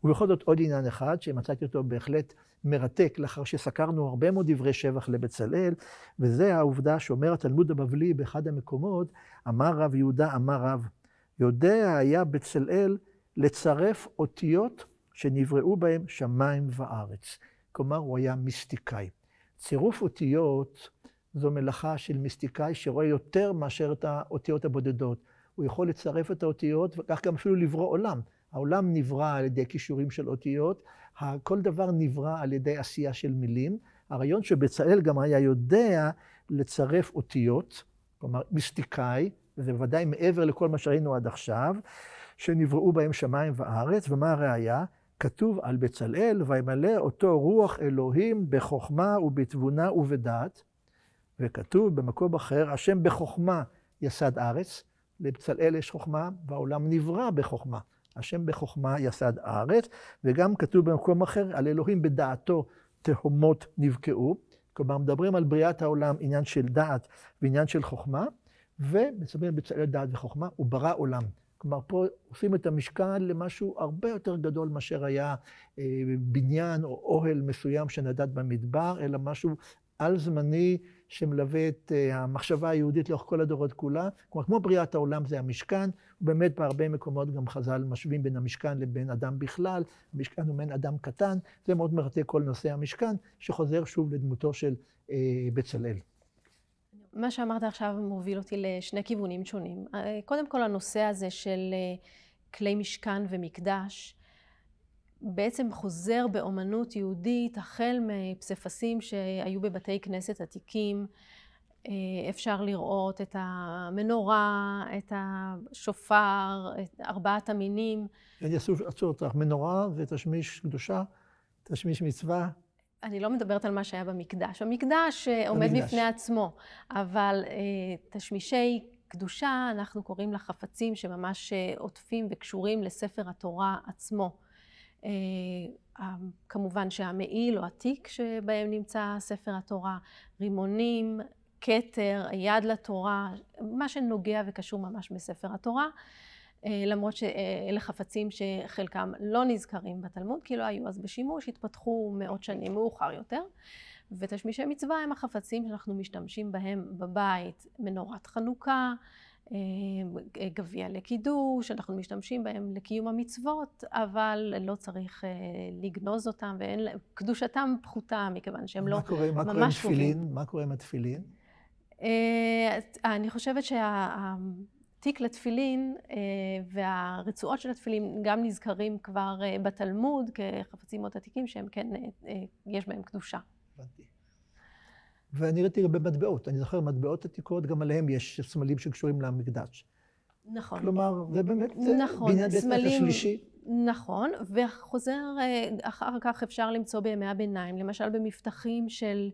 ובכל זאת עוד עניין אחד שמצאתי אותו בהחלט מרתק, לאחר שסקרנו הרבה מאוד דברי שבח לבצלאל, וזה העובדה שאומר התלמוד הבבלי באחד המקומות, אמר רב יהודה, אמר רב, יודע היה בצלאל לצרף אותיות שנבראו בהם שמיים וארץ. כלומר, הוא היה מיסטיקאי. צירוף אותיות זו מלאכה של מיסטיקאי שרואה יותר מאשר את האותיות הבודדות. הוא יכול לצרף את האותיות וכך גם אפילו לברוא עולם. העולם נברא על ידי קישורים של אותיות, כל דבר נברא על ידי עשייה של מילים. הרעיון שבצלאל גם היה יודע לצרף אותיות, כלומר מיסטיקאי, וזה ודאי מעבר לכל מה שראינו עד עכשיו, שנבראו בהם שמיים וארץ, ומה הראיה? כתוב על בצלאל, וימלא אותו רוח אלוהים בחוכמה ובתבונה ובדעת, וכתוב במקום אחר, השם בחוכמה יסד ארץ, לבצלאל יש חוכמה, והעולם נברא בחוכמה. השם בחוכמה יסד ארץ, וגם כתוב במקום אחר, על אלוהים בדעתו תהומות נבקעו. כלומר, מדברים על בריאת העולם, עניין של דעת ועניין של חוכמה, ומצבים בצלאל דעת וחוכמה, הוא ברא עולם. כלומר, פה עושים את המשכן למשהו הרבה יותר גדול מאשר היה בניין או אוהל מסוים שנדד במדבר, אלא משהו על זמני שמלווה את המחשבה היהודית לאורך כל הדורות כולה. כלומר, כמו בריאת העולם זה המשכן, ובאמת בהרבה מקומות גם חז"ל משווים בין המשכן לבין אדם בכלל, המשכן הוא מעין אדם קטן, זה מאוד מרתק כל נושא המשכן, שחוזר שוב לדמותו של בצלאל. מה שאמרת עכשיו מוביל אותי לשני כיוונים שונים. קודם כל, הנושא הזה של כלי משכן ומקדש, בעצם חוזר באומנות יהודית, החל מפסיפסים שהיו בבתי כנסת עתיקים. אפשר לראות את המנורה, את השופר, את 4 המינים. אני אעצור אותך, מנורה זה תשמיש קדושה, תשמיש מצווה. אני לא מדברת על מה שהיה במקדש. המקדש עומד בפני עצמו, אבל תשמישי קדושה, אנחנו קוראים לחפצים שממש עוטפים וקשורים לספר התורה עצמו. כמובן שהמעיל או התיק שבהם נמצא ספר התורה, רימונים, כתר, יד לתורה, מה שנוגע וקשור ממש בספר התורה, למרות שאלה חפצים שחלקם לא נזכרים בתלמוד, כי לא היו אז בשימוש, התפתחו מאות שנים מאוחר יותר. ותשמישי מצווה הם החפצים שאנחנו משתמשים בהם בבית, מנורת חנוכה, גביע לקידוש, אנחנו משתמשים בהם לקיום המצוות, אבל לא צריך לגנוז אותם, קדושתם פחותה מכיוון שהם לא ממש קרובים. מה קורה עם התפילין? אני חושבת התיק לתפילין והרצועות של התפילין גם נזכרים כבר בתלמוד כחפצים מאוד עתיקים שהם כן, יש בהם קדושה. הבנתי. ואני ראיתי הרבה מטבעות. אני זוכר מטבעות עתיקות, גם עליהם יש סמלים שקשורים למקדש. נכון. כלומר, זה באמת נכון, בניין בית כנסת השלישי. נכון, וחוזר אחר כך אפשר למצוא בימי הביניים, למשל במבטחים של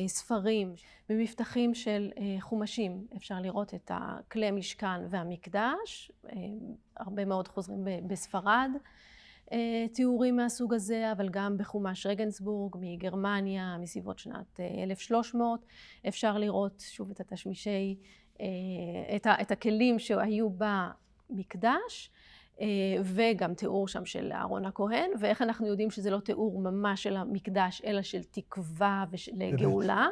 ספרים, במבטחים של חומשים, אפשר לראות את כלי המשכן והמקדש, הרבה מאוד חוזרים בספרד, תיאורים מהסוג הזה, אבל גם בחומש רגנסבורג מגרמניה, מסביבות שנת 1300, אפשר לראות שוב את התשמישי, את הכלים שהיו במקדש, וגם תיאור שם של אהרון הכהן, ואיך אנחנו יודעים שזה לא תיאור ממש של המקדש, אלא של תקווה ושל גאולה.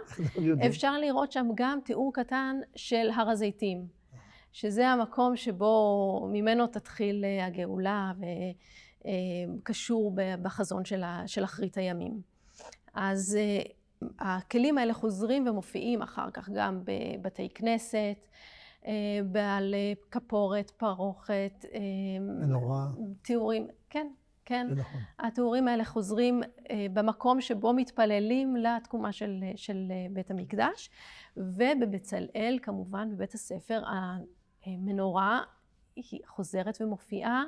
אפשר לראות שם גם תיאור קטן של הר הזיתים, שזה המקום שבו ממנו תתחיל הגאולה וקשור בחזון של אחרית הימים. אז הכלים האלה חוזרים ומופיעים אחר כך גם בבתי כנסת, בעל כפורת, פרוכת, מנורה. תיאורים, כן, כן. זה נכון. התיאורים האלה חוזרים במקום שבו מתפללים לתקומה של בית המקדש, ובבצלאל כמובן בבית הספר המנורה היא חוזרת ומופיעה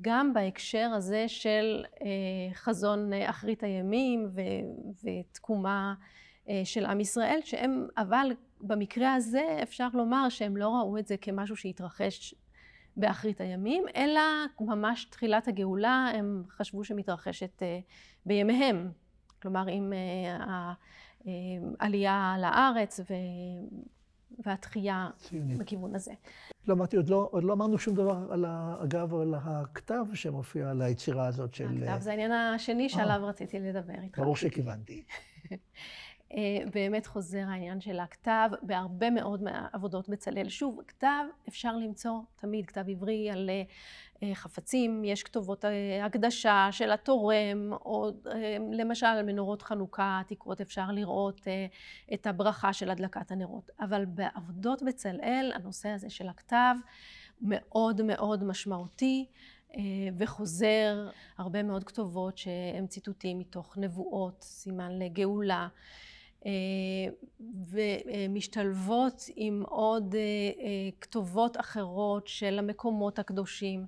גם בהקשר הזה של חזון אחרית הימים ותקומה של עם ישראל, שהם, אבל במקרה הזה אפשר לומר שהם לא ראו את זה כמשהו שהתרחש באחרית הימים, אלא ממש תחילת הגאולה הם חשבו שמתרחשת בימיהם. כלומר, עם העלייה לארץ והתחייה בכיוון הזה. לא אמרתי, עוד לא אמרנו שום דבר אגב, על הכתב שמופיע על היצירה הזאת של... הכתב זה העניין השני שעליו רציתי לדבר איתך. ברור שכיוונתי. באמת חוזר העניין של הכתב בהרבה מאוד מהעבודות בצלאל. שוב, כתב אפשר למצוא תמיד, כתב עברי על חפצים, יש כתובות הקדשה של התורם, או למשל על מנורות חנוכה עתיקות אפשר לראות את הברכה של הדלקת הנרות. אבל בעבודות בצלאל הנושא הזה של הכתב מאוד מאוד משמעותי, וחוזר הרבה מאוד כתובות שהם ציטוטים מתוך נבואות, סימן לגאולה, ומשתלבות עם עוד כתובות אחרות של המקומות הקדושים.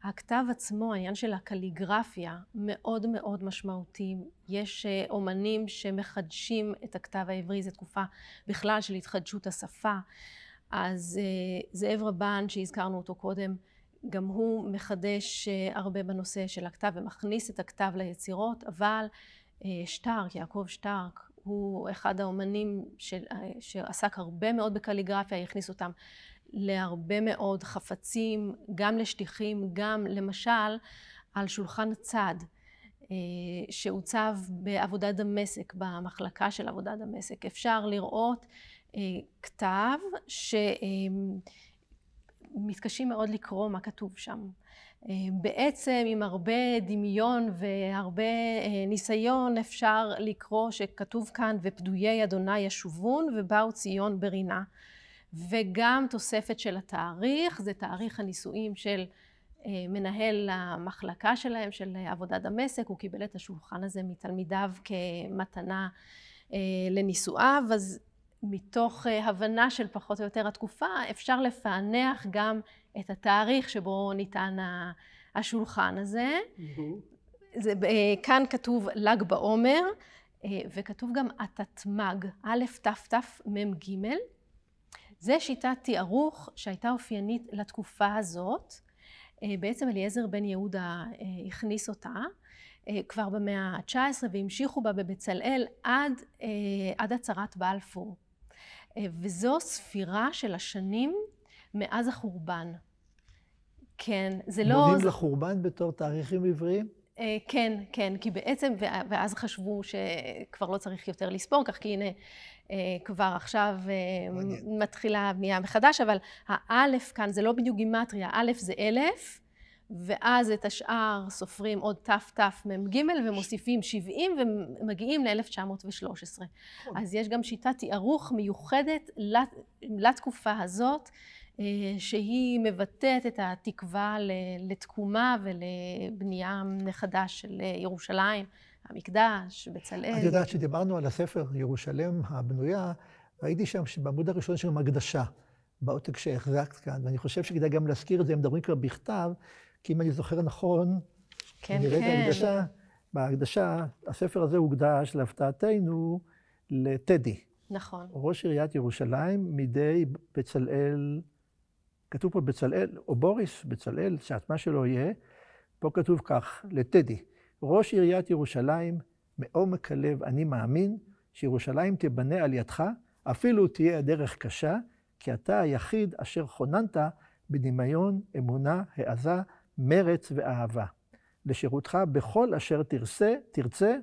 הכתב עצמו, העניין של הקליגרפיה, מאוד מאוד משמעותי. יש אומנים שמחדשים את הכתב העברי, זו תקופה בכלל של התחדשות השפה. אז זאב רבן, שהזכרנו אותו קודם, גם הוא מחדש הרבה בנושא של הכתב ומכניס את הכתב ליצירות, אבל שטרק, יעקב שטרק, הוא אחד האומנים שעסק הרבה מאוד בקליגרפיה, הכניס אותם להרבה מאוד חפצים, גם לשטיחים, גם למשל על שולחן צד, שהוצב בעבודת דמשק, במחלקה של עבודת דמשק. אפשר לראות כתב מתקשים מאוד לקרוא מה כתוב שם. בעצם עם הרבה דמיון והרבה ניסיון אפשר לקרוא שכתוב כאן ופדויי אדוני ישובון ובאו ציון ברינה. וגם תוספת של התאריך, זה תאריך הנישואים של מנהל המחלקה שלהם, של עבודת דמשק, הוא קיבל את השולחן הזה מתלמידיו כמתנה לנישואיו, אז מתוך הבנה של פחות או יותר התקופה, אפשר לפענח גם את התאריך שבו ניתן השולחן הזה. כאן כתוב ל"ג בעומר, וכתוב גם התתמ"ג, א' ת' ת' מ' ג'. זה שיטת תיארוך שהייתה אופיינית לתקופה הזאת. בעצם אליעזר בן יהודה הכניס אותה כבר במאה ה-19 והמשיכו בה בבצלאל עד הצהרת בלפור. וזו ספירה של השנים מאז החורבן. כן, זה לא... מודים לחורבן בתור תאריכים עבריים? כן, כן, כי בעצם, ואז חשבו שכבר לא צריך יותר לספור כך, כי הנה כבר עכשיו מתחילה בנייה מחדש, אבל האלף כאן זה לא בדיוק גימטריה, האלף זה 1000, ואז את השאר סופרים עוד תמ"ג ומוסיפים 70 ומגיעים ל-1913. אז יש גם שיטת תיארוך מיוחדת לתקופה הזאת, שהיא מבטאת את התקווה לתקומה ולבנייה מחדש של ירושלים, המקדש, בצלאל. את יודעת שדיברנו על הספר ירושלם הבנויה, ראיתי שם שבעמוד הראשון שם הקדשה, בעותק שהחזקת כאן, ואני חושב שכדאי גם להזכיר את זה, הם מדברים כבר בכתב, כי אם אני זוכר נכון, כן, נראה כן. את ההקדשה, בהקדשה, הספר הזה הוקדש להפתעתנו לטדי. נכון. ראש עיריית ירושלים מידי בצלאל, כתוב פה בצלאל, או בוריס בצלאל, מה שלא יהיה, פה כתוב כך, לטדי. ראש עיריית ירושלים, מעומק הלב אני מאמין שירושלים תיבנה על ידך, אפילו תהיה הדרך קשה, כי אתה היחיד אשר חוננת בדמיון, אמונה, העזה, מרץ ואהבה. לשירותך בכל אשר תרצה,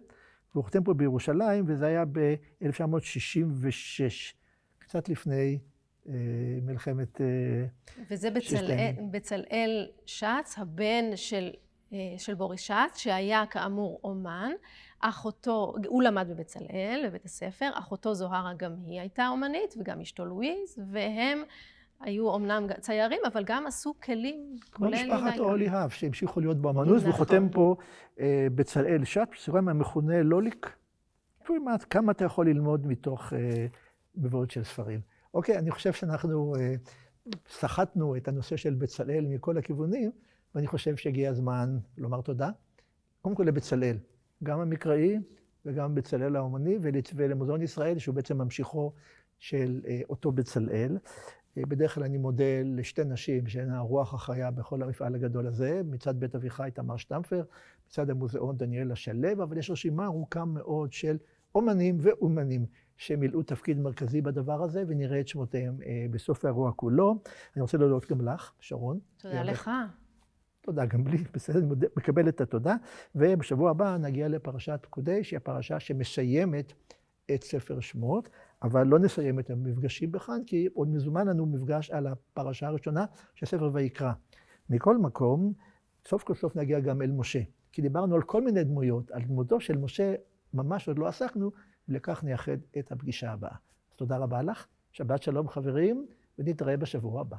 והוא חותם פה בירושלים, וזה היה ב-1966, קצת לפני מלחמת וזה בצלאל שץ, הבן של בוריס שץ, שהיה כאמור אומן. אחותו, הוא למד בבצלאל, בבית הספר, אחותו זוהרה גם היא הייתה אומנית, וגם אשתו לואיז, והם היו אומנם ציירים, אבל גם עשו כלים, כמו משפחת אוהליאב, שהמשיכו להיות באמנות, נכון. וחותם פה בצלאל שץ, שרואה מהמכונה לוליק. כמה אתה יכול ללמוד מתוך מבואות של ספרים. אוקיי, אני חושב שאנחנו סחטנו את הנושא של בצלאל מכל הכיוונים, ואני חושב שהגיע הזמן לומר תודה. קודם כל לבצלאל, גם המקראי וגם בצלאל האומני, ולמוזיאון ישראל, שהוא בעצם ממשיכו של אותו בצלאל. בדרך כלל אני מודה לשתי נשים שהן הרוח החיה בכל המפעל הגדול הזה, מצד בית אביחי תמר שטמפר, מצד המוזיאון דניאלה שלו, אבל יש רשימה ארוכה מאוד של אומנים ואומנים שמילאו תפקיד מרכזי בדבר הזה, ונראה את שמותיהם בסוף האירוע כולו. אני רוצה להודות גם לך, שרון. תודה לך. תודה גם לי, בסדר, אני מקבל את התודה. ובשבוע הבא נגיע לפרשת פקודי, שהיא הפרשה שמסיימת את ספר שמות, אבל לא נסיים את המפגשים בכאן, כי עוד מזומן לנו מפגש על הפרשה הראשונה של ספר ויקרא. מכל מקום, סוף כל סוף נגיע גם אל משה. כי דיברנו על כל מיני דמויות, על דמותו של משה ממש עוד לא עסקנו, ולכך נייחד את הפגישה הבאה. אז תודה רבה לך, שבת שלום חברים, ונתראה בשבוע הבא.